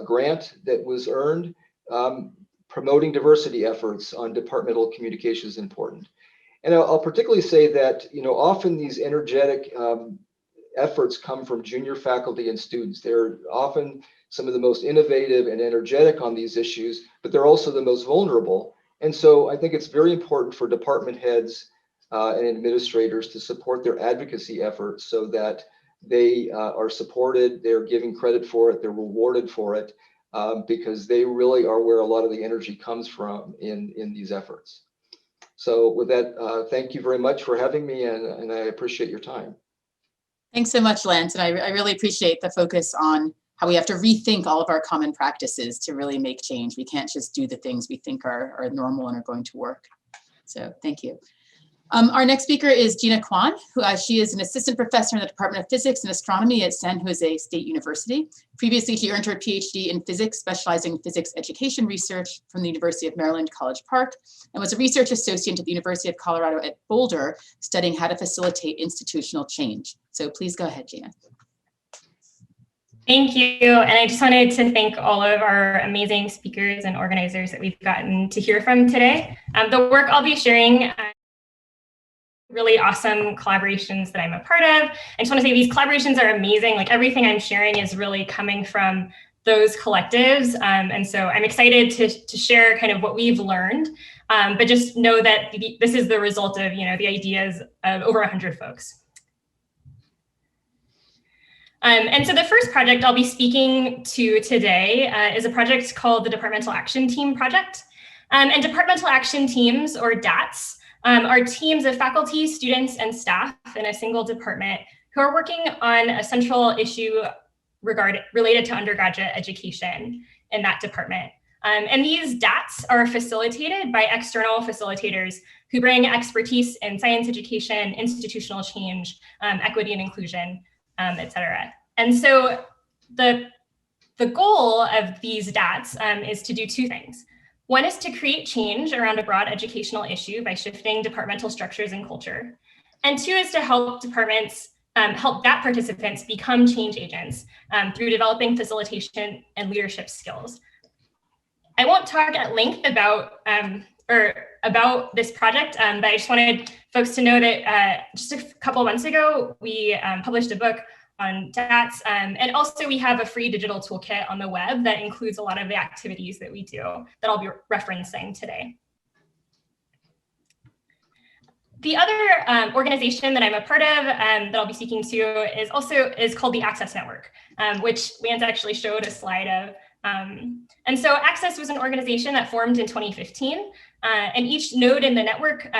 I: grant that was earned, promoting diversity efforts on departmental communication is important. And I'll particularly say that, often these energetic efforts come from junior faculty and students. They're often some of the most innovative and energetic on these issues, but they're also the most vulnerable. And so I think it's very important for department heads and administrators to support their advocacy efforts so that they are supported, they're giving credit for it, they're rewarded for it, because they really are where a lot of the energy comes from in these efforts. So with that, thank you very much for having me, and I appreciate your time.
A: Thanks so much, Lance. And I really appreciate the focus on how we have to rethink all of our common practices to really make change. We can't just do the things we think are normal and are going to work. So thank you. Our next speaker is Gina Kwan, who she is an assistant professor in the Department of Physics and Astronomy at San Jose State University. Previously, she earned her PhD in physics, specializing in physics education research from the University of Maryland, College Park, and was a research associate at the University of Colorado at Boulder, studying how to facilitate institutional change. So please go ahead, Gina.
J: Thank you. And I just wanted to thank all of our amazing speakers and organizers that we've gotten to hear from today. The work I'll be sharing, really awesome collaborations that I'm a part of. I just want to say these collaborations are amazing. Like everything I'm sharing is really coming from those collectives. And so I'm excited to share kind of what we've learned, but just know that this is the result of, the ideas of over 100 folks. And so the first project I'll be speaking to today is a project called the Departmental Action Team Project. And Departmental Action Teams, or DATs, are teams of faculty, students, and staff in a single department who are working on a central issue related to undergraduate education in that department. And these DATs are facilitated by external facilitators who bring expertise in science education, institutional change, equity and inclusion, et cetera. And so the goal of these DATs is to do two things. One is to create change around a broad educational issue by shifting departmental structures and culture. And two is to help departments, help DAT participants become change agents through developing facilitation and leadership skills. I won't talk at length about this project, but I just wanted folks to know that just a couple of months ago, we published a book on DATs, and also we have a free digital toolkit on the web that includes a lot of the activities that we do that I'll be referencing today. The other organization that I'm a part of that I'll be speaking to is called the Access Network, which Lance actually showed a slide of. And so Access was an organization that formed in 2015, and each node in the network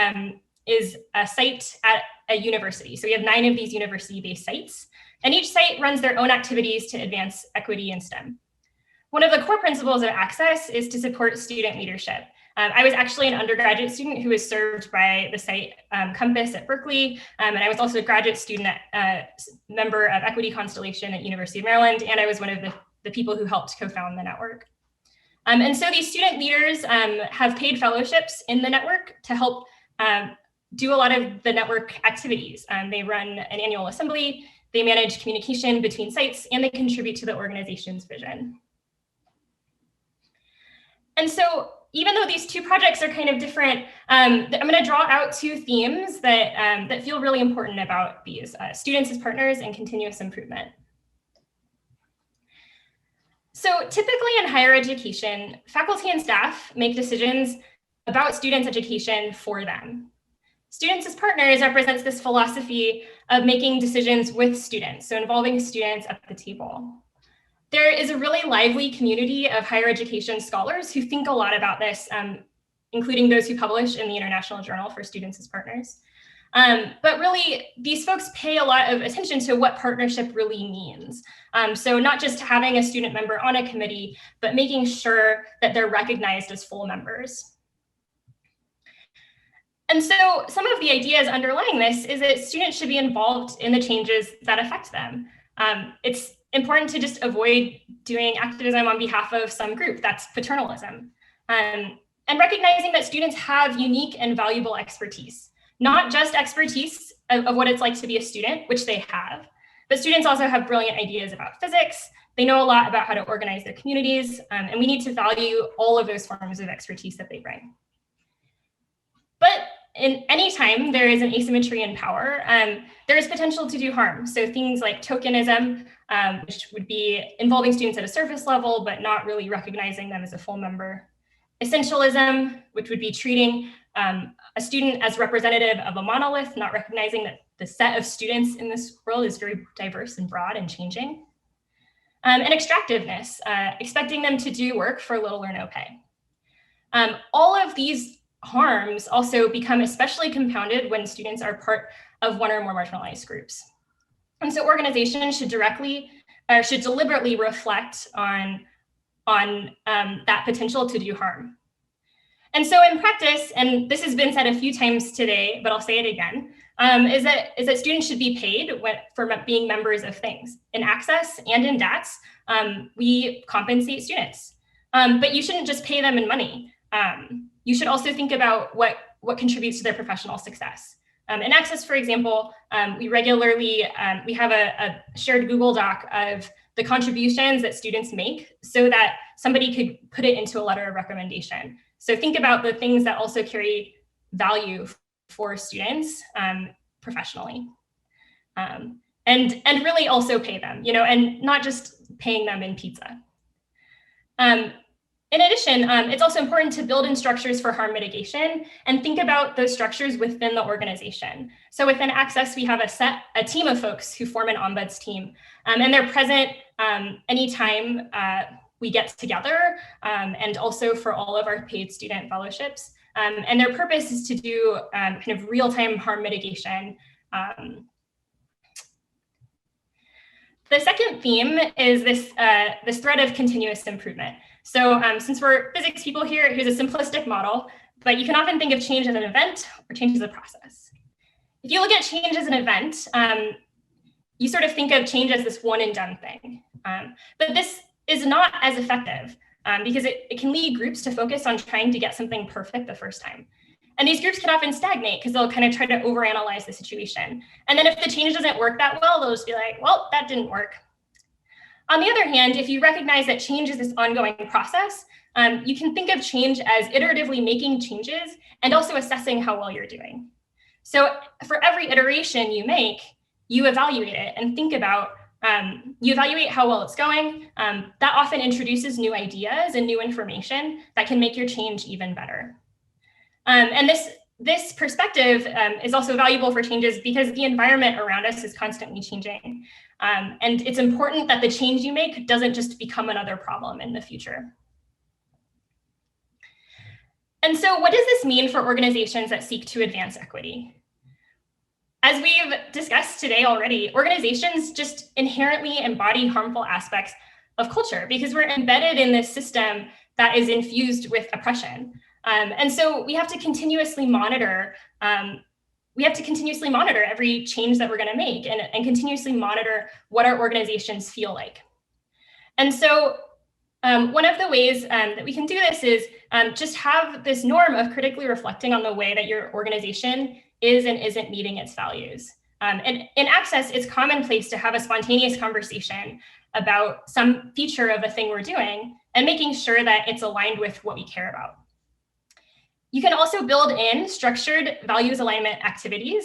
J: is a site at a university. So we have 9 of these university-based sites, and each site runs their own activities to advance equity in STEM. One of the core principles of Access is to support student leadership. I was actually an undergraduate student who was served by the site Compass at Berkeley, and I was also a graduate student member of Equity Constellation at University of Maryland, and I was one of the people who helped co-found the network. And so these student leaders have paid fellowships in the network to help do a lot of the network activities. They run an annual assembly, they manage communication between sites, and they contribute to the organization's vision. And so even though these two projects are kind of different, I'm going to draw out 2 themes that feel really important about these: students as partners and continuous improvement. So typically in higher education, faculty and staff make decisions about students' education for them. Students as partners represents this philosophy of making decisions with students, so involving students at the table. There is a really lively community of higher education scholars who think a lot about this, including those who publish in the International Journal for Students as Partners. But really, these folks pay a lot of attention to what partnership really means. So not just having a student member on a committee, but making sure that they're recognized as full members. And so some of the ideas underlying this is that students should be involved in the changes that affect them. It's important to just avoid doing activism on behalf of some group. That's paternalism. And recognizing that students have unique and valuable expertise, not just expertise of what it's like to be a student, which they have, but students also have brilliant ideas about physics. They know a lot about how to organize their communities, and we need to value all of those forms of expertise that they bring. But in any time there is an asymmetry in power, there is potential to do harm. So things like tokenism, which would be involving students at a surface level, but not really recognizing them as a full member. Essentialism, which would be treating a student as representative of a monolith, not recognizing that the set of students in this world is very diverse and broad and changing. And extractiveness, expecting them to do work for little or no pay. All of these harms also become especially compounded when students are part of one or more marginalized groups. And so organizations should deliberately reflect on that potential to do harm. And so in practice, and this has been said a few times today, but I'll say it again, is that students should be paid for being members of things. In Access and in DATS, we compensate students, but you shouldn't just pay them in money. You should also think about what contributes to their professional success. In Access, for example, we regularly, we have a shared Google Doc of the contributions that students make so that somebody could put it into a letter of recommendation. So think about the things that also carry value for students professionally. And really also pay them, and not just paying them in pizza. In addition, it's also important to build in structures for harm mitigation and think about those structures within the organization. So within Access, we have a team of folks who form an ombuds team, and they're present anytime we get together, and also for all of our paid student fellowships. And their purpose is to do kind of real-time harm mitigation. The second theme is this thread of continuous improvement. So since we're physics people here, here's a simplistic model, but you can often think of change as an event or change as a process. If you look at change as an event, you sort of think of change as this one and done thing. But this is not as effective because it can lead groups to focus on trying to get something perfect the first time. And these groups can often stagnate because they'll kind of try to overanalyze the situation. And then if the change doesn't work that well, they'll just be like, well, that didn't work. On the other hand, if you recognize that change is this ongoing process, you can think of change as iteratively making changes and also assessing how well you're doing. So for every iteration you make, you evaluate it and think about, you evaluate how well it's going. That often introduces new ideas and new information that can make your change even better. And this perspective is also valuable for changes because the environment around us is constantly changing. And it's important that the change you make doesn't just become another problem in the future. And so what does this mean for organizations that seek to advance equity? As we've discussed today already, organizations just inherently embody harmful aspects of culture because we're embedded in this system that is infused with oppression. And so we have to continuously monitor every change that we're going to make and continuously monitor what our organizations feel like. And so one of the ways that we can do this is just have this norm of critically reflecting on the way that your organization is and isn't meeting its values. And in Access, it's commonplace to have a spontaneous conversation about some feature of a thing we're doing and making sure that it's aligned with what we care about. You can also build in structured values alignment activities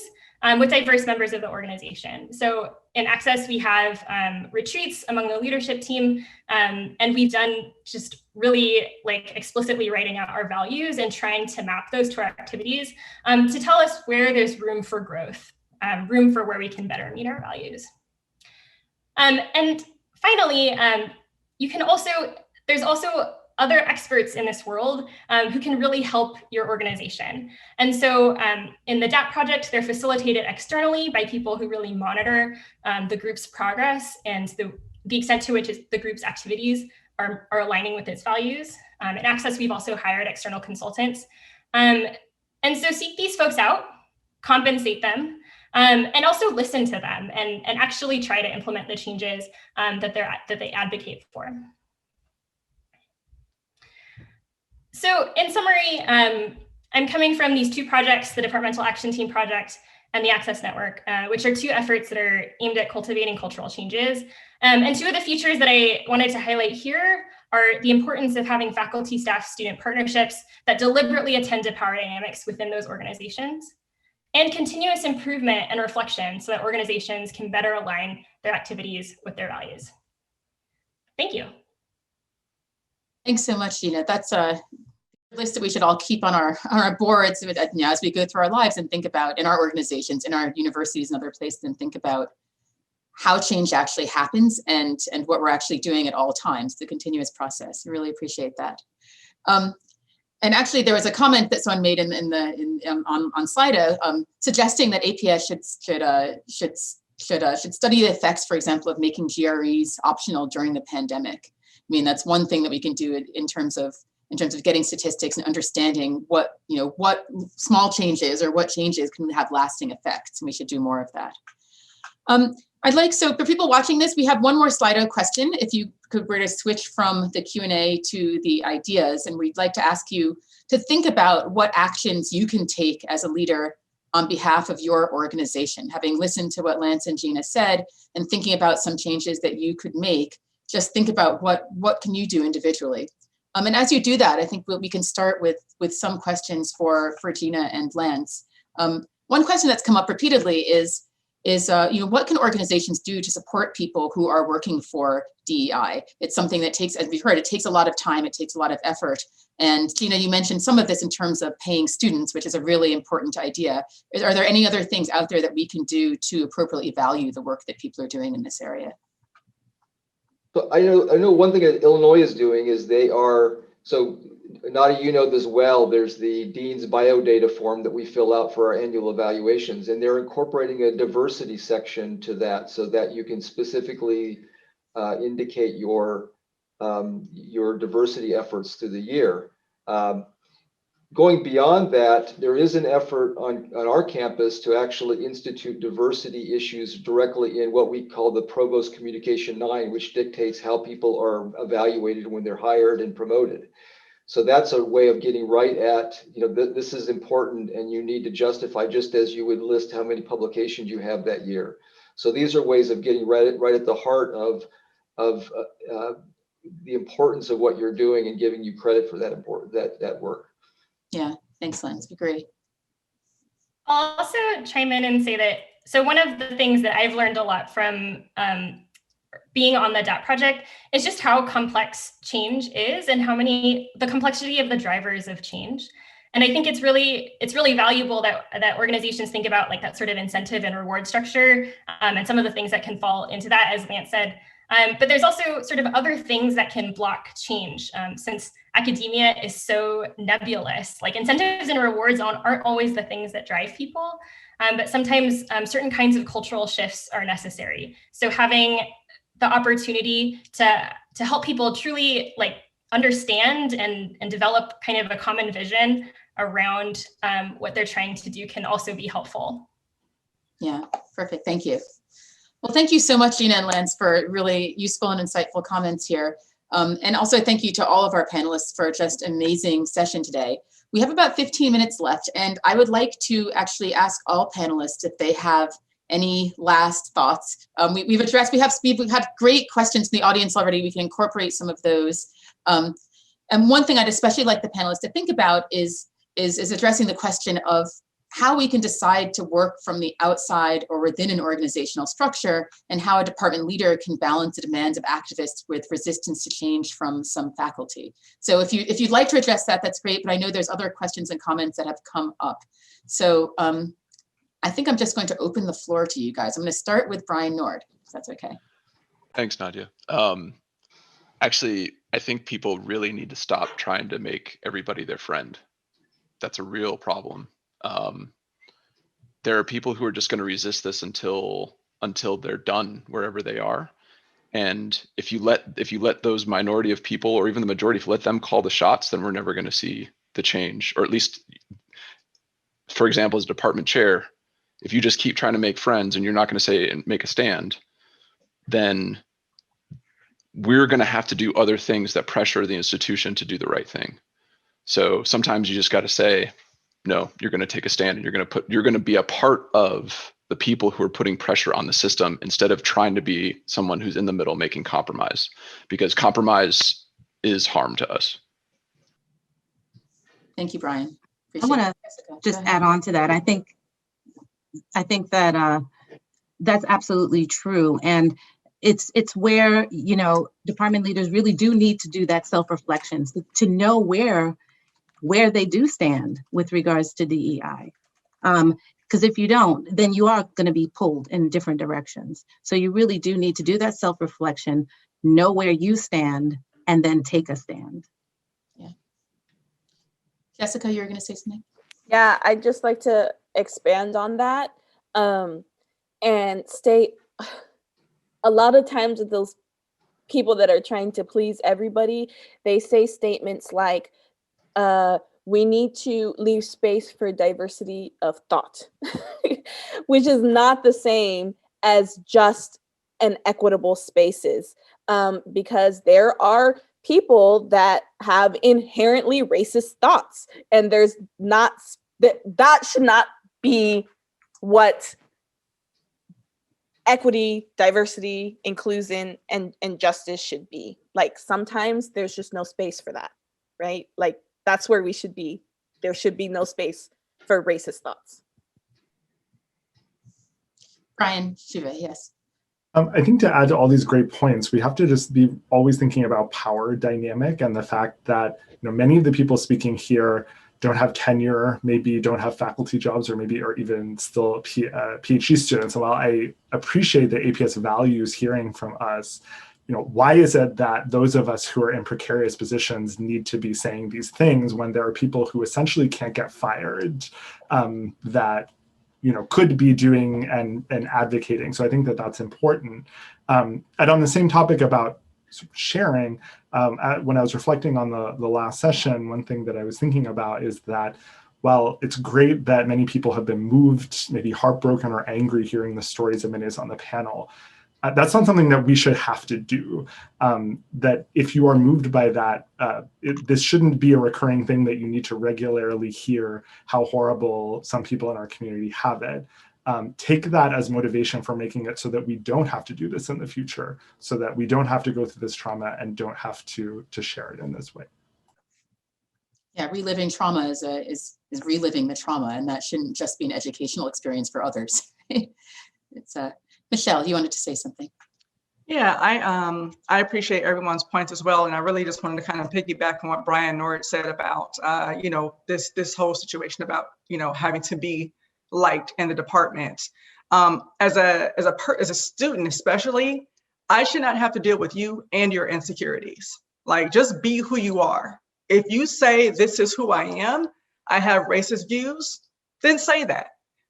J: with diverse members of the organization. So in Access, we have retreats among the leadership team, and we've done just really explicitly writing out our values and trying to map those to our activities to tell us where there's room for growth, room for where we can better meet our values. And finally, there's also other experts in this world who can really help your organization. And so in the DAP project, they're facilitated externally by people who really monitor the group's progress and the extent to which the group's activities are aligning with its values. In Access, we've also hired external consultants. And so seek these folks out, compensate them, and also listen to them and actually try to implement the changes that they advocate for. So in summary, I'm coming from these two projects, the Departmental Action Team project and the Access Network, which are two efforts that are aimed at cultivating cultural changes. And two of the features that I wanted to highlight here are the importance of having faculty, staff, student partnerships that deliberately attend to power dynamics within those organizations, and continuous improvement and reflection so that organizations can better align their activities with their values. Thank you.
A: Thanks so much, Gina. That's a list that we should all keep on our boards as we go through our lives and think about in our organizations, in our universities and other places, and think about how change actually happens and what we're actually doing at all times, the continuous process. I really appreciate that. And actually, there was a comment that someone made on Slido suggesting that APS should study the effects, for example, of making GREs optional during the pandemic. I mean, that's one thing that we can do in terms of getting statistics and understanding what small changes or what changes can have lasting effects, and we should do more of that. So for people watching this, we have one more Slido question. If you were to switch from the Q&A to the ideas, and we'd like to ask you to think about what actions you can take as a leader on behalf of your organization. Having listened to what Lance and Gina said and thinking about some changes that you could make, just think about what can you do individually. And as you do that, I think we can start with some questions for Gina and Lance. One question that's come up repeatedly is what can organizations do to support people who are working for DEI? It's something that takes, as we've heard, it takes a lot of time, it takes a lot of effort. And Gina, you mentioned some of this in terms of paying students, which is a really important idea. Are there any other things out there that we can do to appropriately value the work that people are doing in this area?
I: So I know one thing that Illinois is doing is so Nadia, you know this well, there's the Dean's biodata form that we fill out for our annual evaluations, and they're incorporating a diversity section to that so that you can specifically indicate your diversity efforts through the year. Going beyond that, there is an effort on our campus to actually institute diversity issues directly in what we call the Provost Communication 9, which dictates how people are evaluated when they're hired and promoted. So that's a way of getting right at, this is important and you need to justify, just as you would list how many publications you have that year. So these are ways of getting right at the heart of the importance of what you're doing and giving you credit for that work.
A: Yeah, thanks, Lance. Be great.
J: I'll also chime in and say that, so one of the things that I've learned a lot from being on the DAP project is just how complex change is and the complexity of the drivers of change. And I think it's really valuable that organizations think about like that sort of incentive and reward structure and some of the things that can fall into that, as Lance said. But there's also sort of other things that can block change since academia is so nebulous. Like incentives and rewards aren't always the things that drive people, but sometimes certain kinds of cultural shifts are necessary. So having the opportunity to help people truly like understand and develop kind of a common vision around what they're trying to do can also be helpful.
A: Yeah, perfect. Thank you. Well, thank you so much, Gina and Lance, for really useful and insightful comments here. And also thank you to all of our panelists for just an amazing session today. We have about 15 minutes left, and I would like to actually ask all panelists if they have any last thoughts. We've had great questions from the audience already. We can incorporate some of those. And one thing I'd especially like the panelists to think about is addressing the question of how we can decide to work from the outside or within an organizational structure, and how a department leader can balance the demands of activists with resistance to change from some faculty. So if you'd like to address that, that's great, but I know there's other questions and comments that have come up. So I think I'm just going to open the floor to you guys. I'm going to start with Brian Nord, if that's okay.
F: Thanks, Nadia. Actually, I think people really need to stop trying to make everybody their friend. That's a real problem. There are people who are just going to resist this until they're done wherever they are. And if you let those minority of people, or even the majority, if you let them call the shots, then we're never going to see the change. Or at least, for example, as department chair, if you just keep trying to make friends and you're not going to say and make a stand, then we're going to have to do other things that pressure the institution to do the right thing. So sometimes you just got to say, no, you're going to take a stand, and you're going to be a part of the people who are putting pressure on the system, instead of trying to be someone who's in the middle making compromise, because compromise is harm to us.
A: Thank you, Brian.
E: I want to just add on to that. I think that that's absolutely true. And it's where, you know, department leaders really do need to do that self-reflection to know where they do stand with regards to DEI. Because if you don't, then you are going to be pulled in different directions. So you really do need to do that self-reflection, know where you stand, and then take a stand.
A: Yeah. Jessica, you were going to say something?
G: Yeah, I'd just like to expand on that and state a lot of times with those people that are trying to please everybody, they say statements like, we need to leave space for diversity of thought, which is not the same as just an equitable spaces, because there are people that have inherently racist thoughts, and there's not that should not be what equity, diversity, inclusion, and justice should be. Like, sometimes there's just no space for that, right? Like, that's where we should be. There should be no space for racist thoughts.
A: Brian, Schuve, yes.
D: I think to add to all these great points, we have to just be always thinking about power dynamic, and the fact that, you know, many of the people speaking here don't have tenure, maybe don't have faculty jobs, or maybe are even still PhD students. And while I appreciate the APS values hearing from us, you know, why is it that those of us who are in precarious positions need to be saying these things when there are people who essentially can't get fired, that, you know, could be doing and advocating? So I think that that's important. And on the same topic about sharing, when I was reflecting on the last session, one thing that I was thinking about is that, while it's great that many people have been moved, maybe heartbroken or angry hearing the stories of many on the panel, that's not something that we should have to do. That if you are moved by that, this shouldn't be a recurring thing that you need to regularly hear how horrible some people in our community have it. Take that as motivation for making it so that we don't have to do this in the future, so that we don't have to go through this trauma and don't have to share it in this way.
A: Yeah, reliving trauma is reliving the trauma, and that shouldn't just be an educational experience for others. It's Michelle, you wanted to say something.
C: Yeah, I appreciate everyone's points as well, and I really just wanted to kind of piggyback on what Brian Nord said about you know, this whole situation about, you know, having to be liked in the department. As a student especially, I should not have to deal with you and your insecurities. Like, just be who you are. If you say this is who I am, I have racist views, then say that.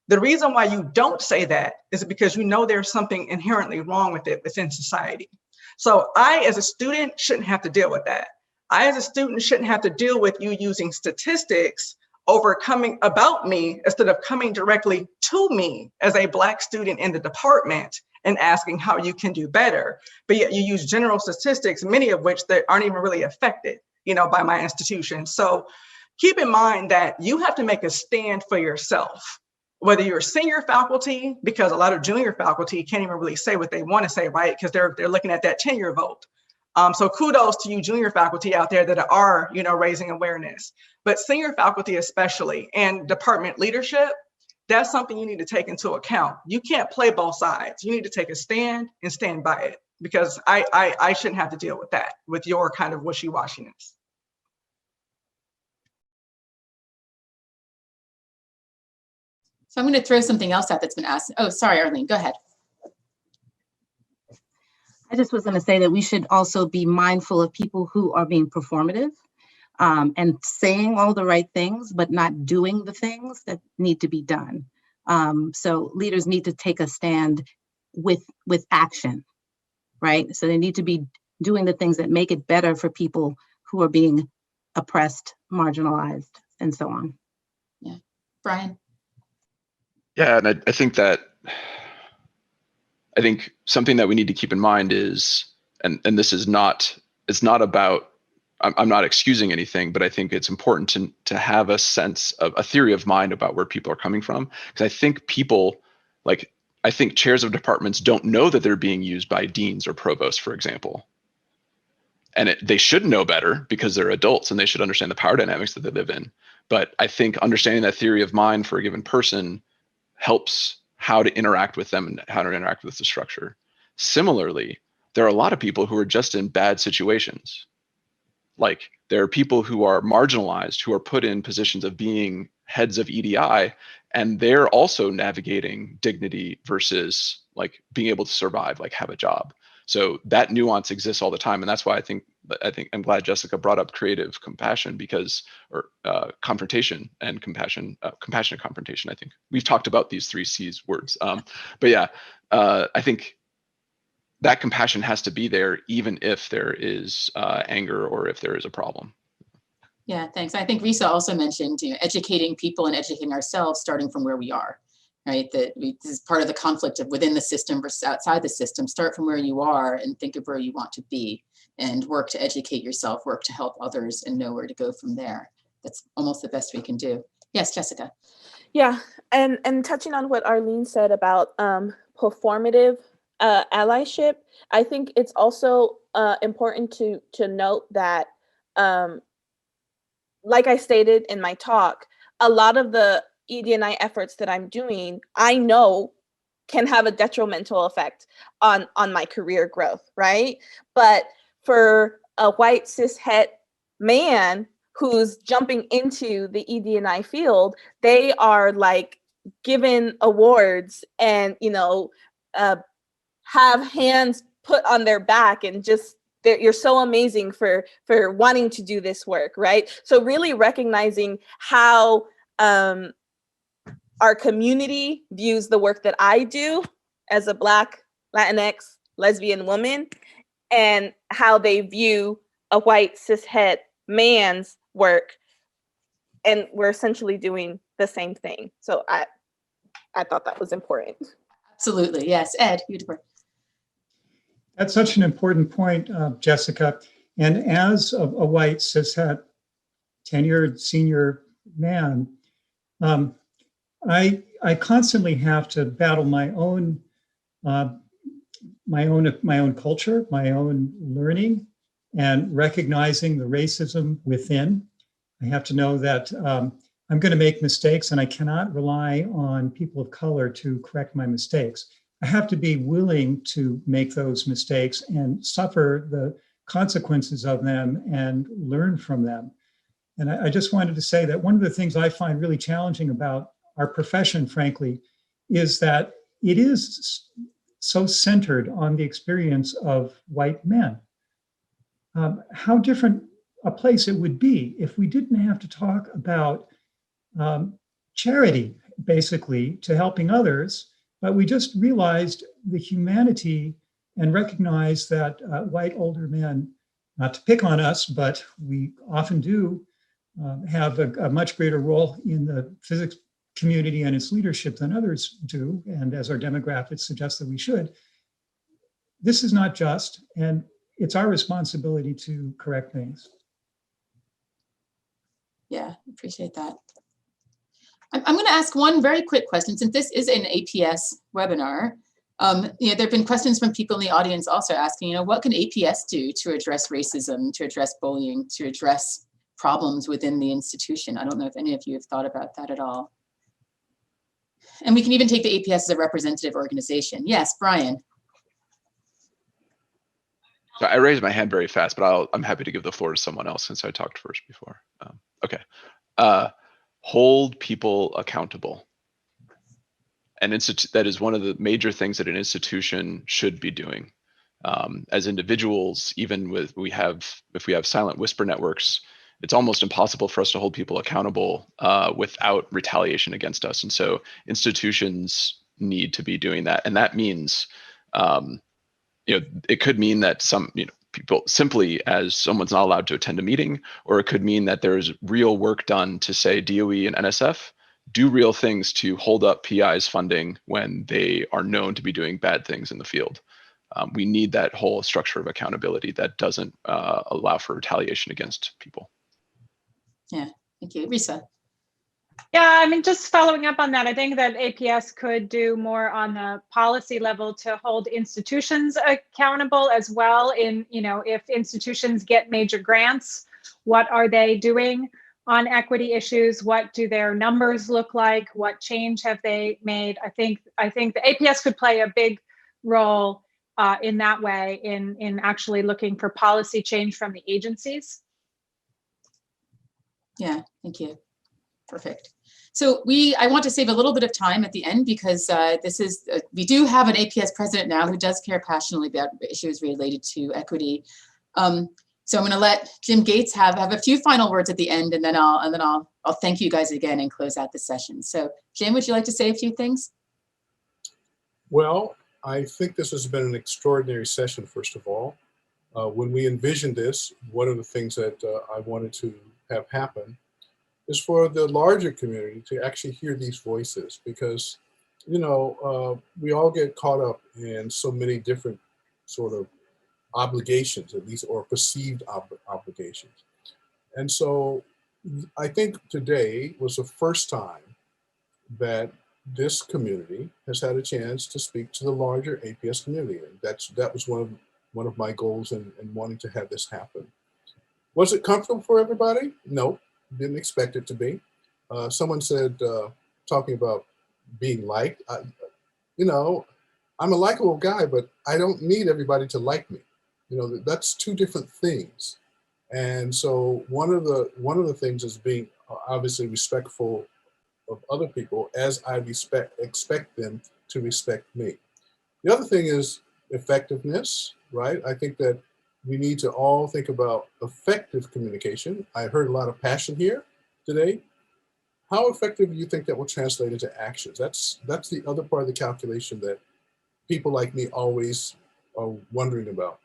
C: The reason why you don't say that is because you know there's something inherently wrong with it within society. So I, as a student, shouldn't have to deal with that. I, as a student, shouldn't have to deal with you using statistics over coming about me instead of coming directly to me as a Black student in the department and asking how you can do better. But yet you use general statistics, many of which that aren't even really affected, you know, by my institution. So keep in mind that you have to make a stand for yourself. Whether you're senior faculty, because a lot of junior faculty can't even really say what they want to say, right? Because they're looking at that tenure vote. So kudos to you junior faculty out there that are, you know, raising awareness. But senior faculty especially, and department leadership, that's something you need to take into account. You can't play both sides. You need to take a stand and stand by it, because I shouldn't have to deal with that, with your kind of wishy-washiness.
A: So I'm going to throw something else out that's been asked. Oh, sorry, Arlene, go ahead.
E: I just was going to say that we should also be mindful of people who are being performative and saying all the right things, but not doing the things that need to be done. So leaders need to take a stand with action, right? So they need to be doing the things that make it better for people who are being oppressed, marginalized, and so on.
A: Yeah, Brian.
F: Yeah, and I think something that we need to keep in mind is, and this is not, it's not about, I'm not excusing anything, but I think it's important to have a sense of a theory of mind about where people are coming from. Because I think people, like, I think chairs of departments don't know that they're being used by deans or provosts, for example. And they should know better because they're adults and they should understand the power dynamics that they live in. But I think understanding that theory of mind for a given person helps how to interact with them and how to interact with the structure. Similarly, there are a lot of people who are just in bad situations. Like, there are people who are marginalized, who are put in positions of being heads of EDI, and they're also navigating dignity versus like being able to survive, like have a job. So that nuance exists all the time. And that's why I think I'm glad Jessica brought up creative compassion, because, or confrontation and compassion, compassionate confrontation. I think we've talked about these 3 C's words. But yeah, I think that compassion has to be there, even if there is anger or if there is a problem.
A: Yeah, thanks. I think Risa also mentioned, educating people and educating ourselves, starting from where we are, right? This is part of the conflict of within the system versus outside the system. Start from where you are and think of where you want to be, and work to educate yourself, work to help others, and know where to go from there. That's almost the best we can do. Yes, Jessica.
G: Yeah, and touching on what Arlene said about performative allyship, I think it's also important to note that, like I stated in my talk, a lot of the ED&I efforts that I'm doing, I know can have a detrimental effect on my career growth, right? But for a white cis het man who's jumping into the ED&I field, they are like given awards and have hands put on their back and just you're so amazing for wanting to do this work, right? So really recognizing how our community views the work that I do as a Black, Latinx, lesbian woman, and how they view a white cis het man's work, and we're essentially doing the same thing. So I thought that was important.
A: Absolutely, yes. Ed, you.
B: That's such an important point, Jessica. And as a white, cishet, tenured senior man, I constantly have to battle my own culture, my own learning, and recognizing the racism within. I have to know that I'm going to make mistakes, and I cannot rely on people of color to correct my mistakes. I have to be willing to make those mistakes and suffer the consequences of them and learn from them. And I just wanted to say that one of the things I find really challenging about our profession, frankly, is that it is so centered on the experience of white men. How different a place it would be if we didn't have to talk about charity, basically, to helping others, but we just realized the humanity and recognized that white older men, not to pick on us, but we often do have a much greater role in the physics community and its leadership than others do, and as our demographics suggest that we should. This is not just, and it's our responsibility to correct things.
A: Yeah, appreciate that. I'm going to ask one very quick question, since this is an APS webinar. There have been questions from people in the audience also asking, what can APS do to address racism, to address bullying, to address problems within the institution? I don't know if any of you have thought about that at all. And we can even take the APS as a representative organization. Yes, Brian.
F: So I raised my hand very fast, but I'm happy to give the floor to someone else since I talked first before. Okay. Hold people accountable. That is one of the major things that an institution should be doing. As individuals, even if we have silent whisper networks, it's almost impossible for us to hold people accountable without retaliation against us. And so institutions need to be doing that. And that means, it could mean that some, people simply as someone's not allowed to attend a meeting, or it could mean that there's real work done to say DOE and NSF do real things to hold up PI's funding when they are known to be doing bad things in the field. We need that whole structure of accountability that doesn't allow for retaliation against people.
A: Yeah, thank you. Risa.
H: Yeah, I mean, just following up on that, I think that APS could do more on the policy level to hold institutions accountable as well. In, if institutions get major grants, what are they doing on equity issues? What do their numbers look like? What change have they made? I think the APS could play a big role in that way, in actually looking for policy change from the agencies.
A: Yeah, thank you. Perfect. So I want to save a little bit of time at the end because we do have an APS president now who does care passionately about issues related to equity. So I'm going to let Jim Gates have a few final words at the end, and then I'll thank you guys again and close out the session. So Jim, would you like to say a few things?
K: Well, I think this has been an extraordinary session, first of all. When we envisioned this, one of the things that I wanted to have happen is for the larger community to actually hear these voices, because, we all get caught up in so many different sort of obligations, at least, or perceived obligations. And so I think today was the first time that this community has had a chance to speak to the larger APS community. And that was one of my goals in wanting to have this happen. Was it comfortable for everybody? No, didn't expect it to be. Someone said, talking about being liked, I'm a likable guy, but I don't need everybody to like me. That's two different things. And so one of the things is being obviously respectful of other people as I expect them to respect me. The other thing is effectiveness, right? I think that we need to all think about effective communication. I heard a lot of passion here today. How effective do you think that will translate into actions? That's the other part of the calculation that people like me always are wondering about.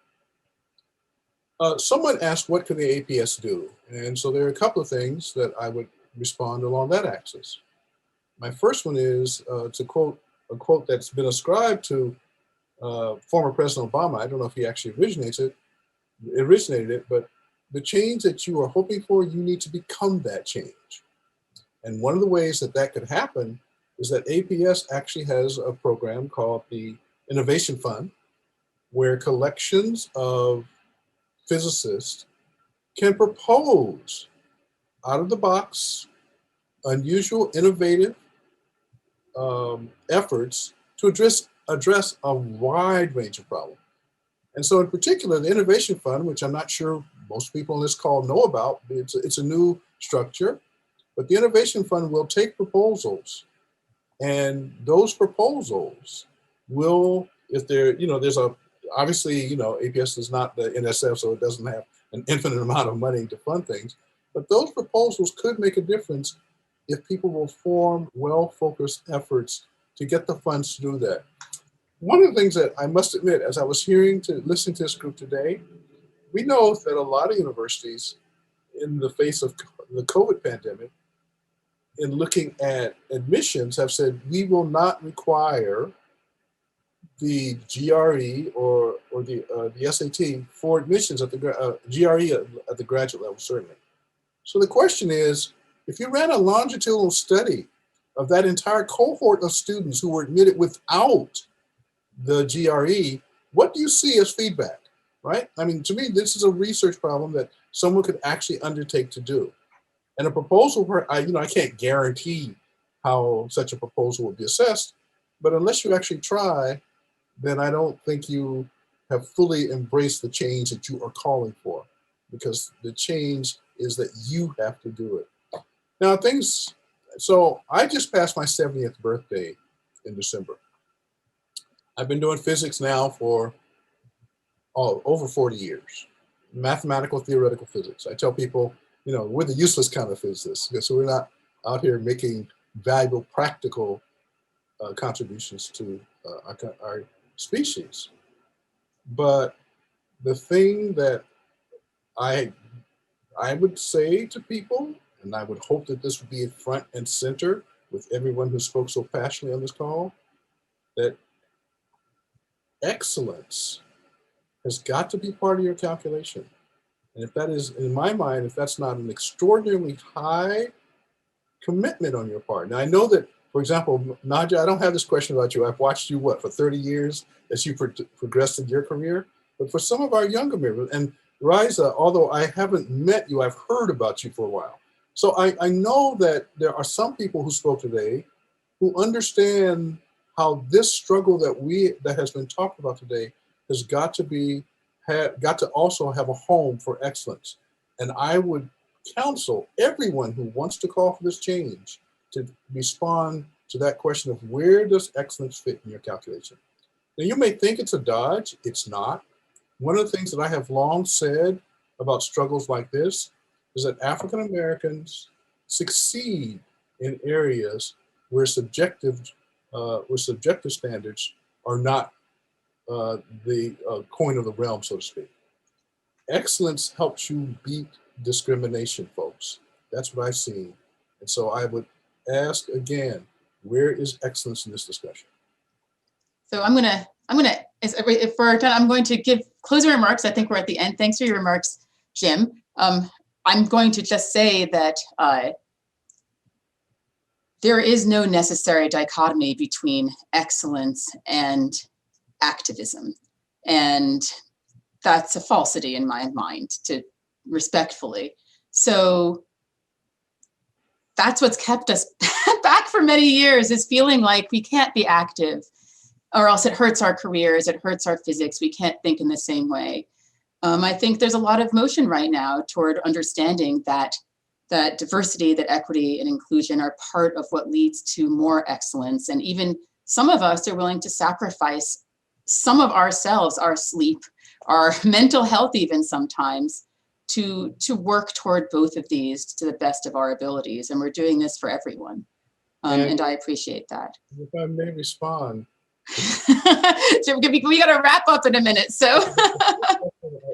K: Someone asked, what can the APS do? And so there are a couple of things that I would respond along that axis. My first one is to quote a quote that's been ascribed to former President Obama. I don't know if he actually originated it, but the change that you are hoping for, you need to become that change. And one of the ways that could happen is that APS actually has a program called the Innovation Fund, where collections of physicists can propose out of the box, unusual, innovative efforts to address a wide range of problems. And so in particular, the Innovation Fund, which I'm not sure most people on this call know about, it's a new structure, but the Innovation Fund will take proposals, and those proposals will, if they're, obviously, APS is not the NSF, so it doesn't have an infinite amount of money to fund things, but those proposals could make a difference if people will form well-focused efforts to get the funds to do that. One of the things that I must admit, as I was listening to this group today, we know that a lot of universities, in the face of the COVID pandemic, in looking at admissions, have said, we will not require the GRE or the SAT for admissions at the GRE at the graduate level, certainly. So the question is, if you ran a longitudinal study of that entire cohort of students who were admitted without the GRE, what do you see as feedback, right? I mean, to me, this is a research problem that someone could actually undertake to do. And a proposal where I can't guarantee how such a proposal will be assessed, but unless you actually try, then I don't think you have fully embraced the change that you are calling for, because the change is that you have to do it. Now so I just passed my 70th birthday in December. I've been doing physics now for over 40 years. Mathematical theoretical physics. I tell people, we're the useless kind of physicists, so we're not out here making valuable practical contributions to our species. But the thing that I would say to people, and I would hope that this would be front and center with everyone who spoke so passionately on this call, that excellence has got to be part of your calculation. And if that is, in my mind, if that's not an extraordinarily high commitment on your part. Now, I know that, for example, Nadia, I don't have this question about you. I've watched you, for 30 years as you progressed in your career? But for some of our younger members, and Riza, although I haven't met you, I've heard about you for a while. So I know that there are some people who spoke today who understand how this struggle that has been talked about today has got to also have a home for excellence. And I would counsel everyone who wants to call for this change to respond to that question of where does excellence fit in your calculation? Now, you may think it's a dodge. It's not. One of the things that I have long said about struggles like this is that African Americans succeed in areas where subjective standards are not the coin of the realm, so to speak. Excellence helps you beat discrimination, folks. That's what I've seen. And so I would ask again, where is excellence in this discussion?
A: So I'm going to give closing remarks. I think we're at the end. Thanks for your remarks, Jim. I'm going to just say that there is no necessary dichotomy between excellence and activism. And that's a falsity in my mind, to respectfully. So that's what's kept us back for many years, is feeling like we can't be active, or else it hurts our careers, it hurts our physics, we can't think in the same way. I think there's a lot of motion right now toward understanding that diversity, that equity and inclusion are part of what leads to more excellence. And even some of us are willing to sacrifice some of ourselves, our sleep, our mental health even sometimes, to work toward both of these to the best of our abilities. And we're doing this for everyone. And I appreciate that.
K: If I may respond.
A: We got to wrap up in a minute. So
K: I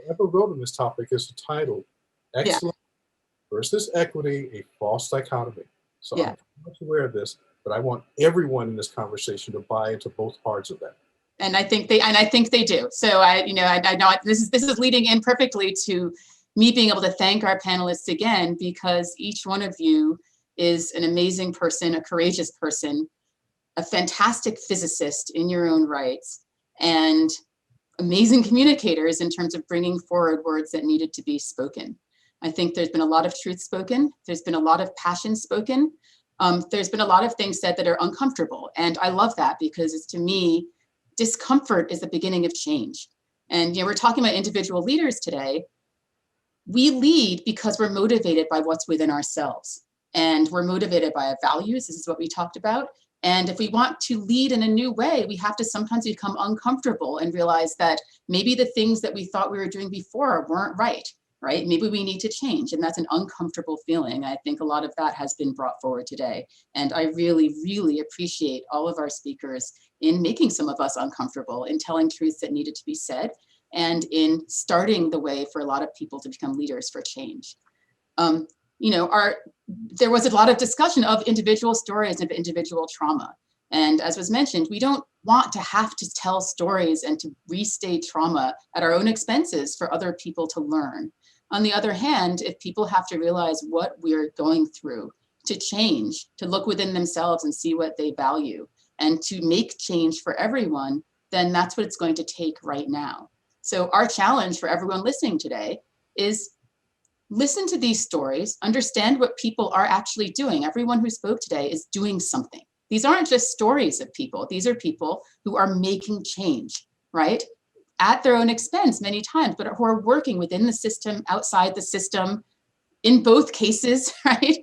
K: ever wrote on this topic is the title, Excellence versus Equity, a False Dichotomy. So I'm much aware of this, but I want everyone in this conversation to buy into both parts of that.
A: And I think they do. So I know this is leading in perfectly to me being able to thank our panelists again, because each one of you is an amazing person, a courageous person, a fantastic physicist in your own rights, and amazing communicators in terms of bringing forward words that needed to be spoken. I think there's been a lot of truth spoken. There's been a lot of passion spoken. There's been a lot of things said that are uncomfortable. And I love that, because it's, to me, discomfort is the beginning of change. And we're talking about individual leaders today. We lead because we're motivated by what's within ourselves. And we're motivated by our values. This is what we talked about. And if we want to lead in a new way, we have to sometimes become uncomfortable and realize that maybe the things that we thought we were doing before weren't right? Maybe we need to change. And that's an uncomfortable feeling. I think a lot of that has been brought forward today. And I really, really appreciate all of our speakers in making some of us uncomfortable, in telling truths that needed to be said, and in starting the way for a lot of people to become leaders for change. There was a lot of discussion of individual stories and of individual trauma. And as was mentioned, we don't want to have to tell stories and to restate trauma at our own expenses for other people to learn. On the other hand, if people have to realize what we're going through to change, to look within themselves and see what they value, and to make change for everyone, then that's what it's going to take right now. So our challenge for everyone listening today is listen to these stories, understand what people are actually doing. Everyone who spoke today is doing something. These aren't just stories of people. These are people who are making change, right? At their own expense many times, but who are working within the system, outside the system, in both cases, right?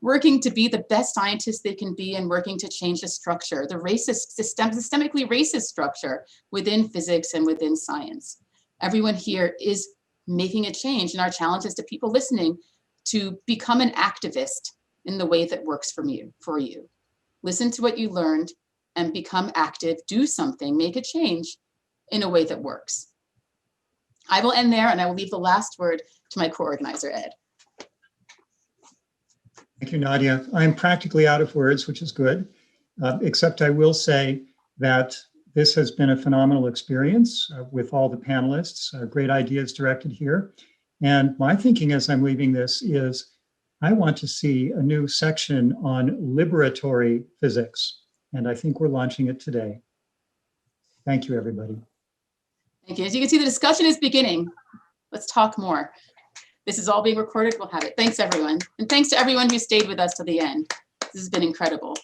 A: Working to be the best scientists they can be and working to change the structure, the racist, systemically racist structure within physics and within science. Everyone here is making a change, and our challenge is to people listening to become an activist in the way that works for you. Listen to what you learned and become active, do something, make a change in a way that works. I will end there, and I will leave the last word to my co-organizer, Ed.
B: Thank you, Nadia. I'm practically out of words, which is good, except I will say that this has been a phenomenal experience with all the panelists, great ideas directed here. And my thinking as I'm leaving this is I want to see a new section on liberatory physics, and I think we're launching it today. Thank you, everybody.
A: Thank you. As you can see, the discussion is beginning. Let's talk more. This is all being recorded. We'll have it. Thanks, everyone. And thanks to everyone who stayed with us to the end. This has been incredible.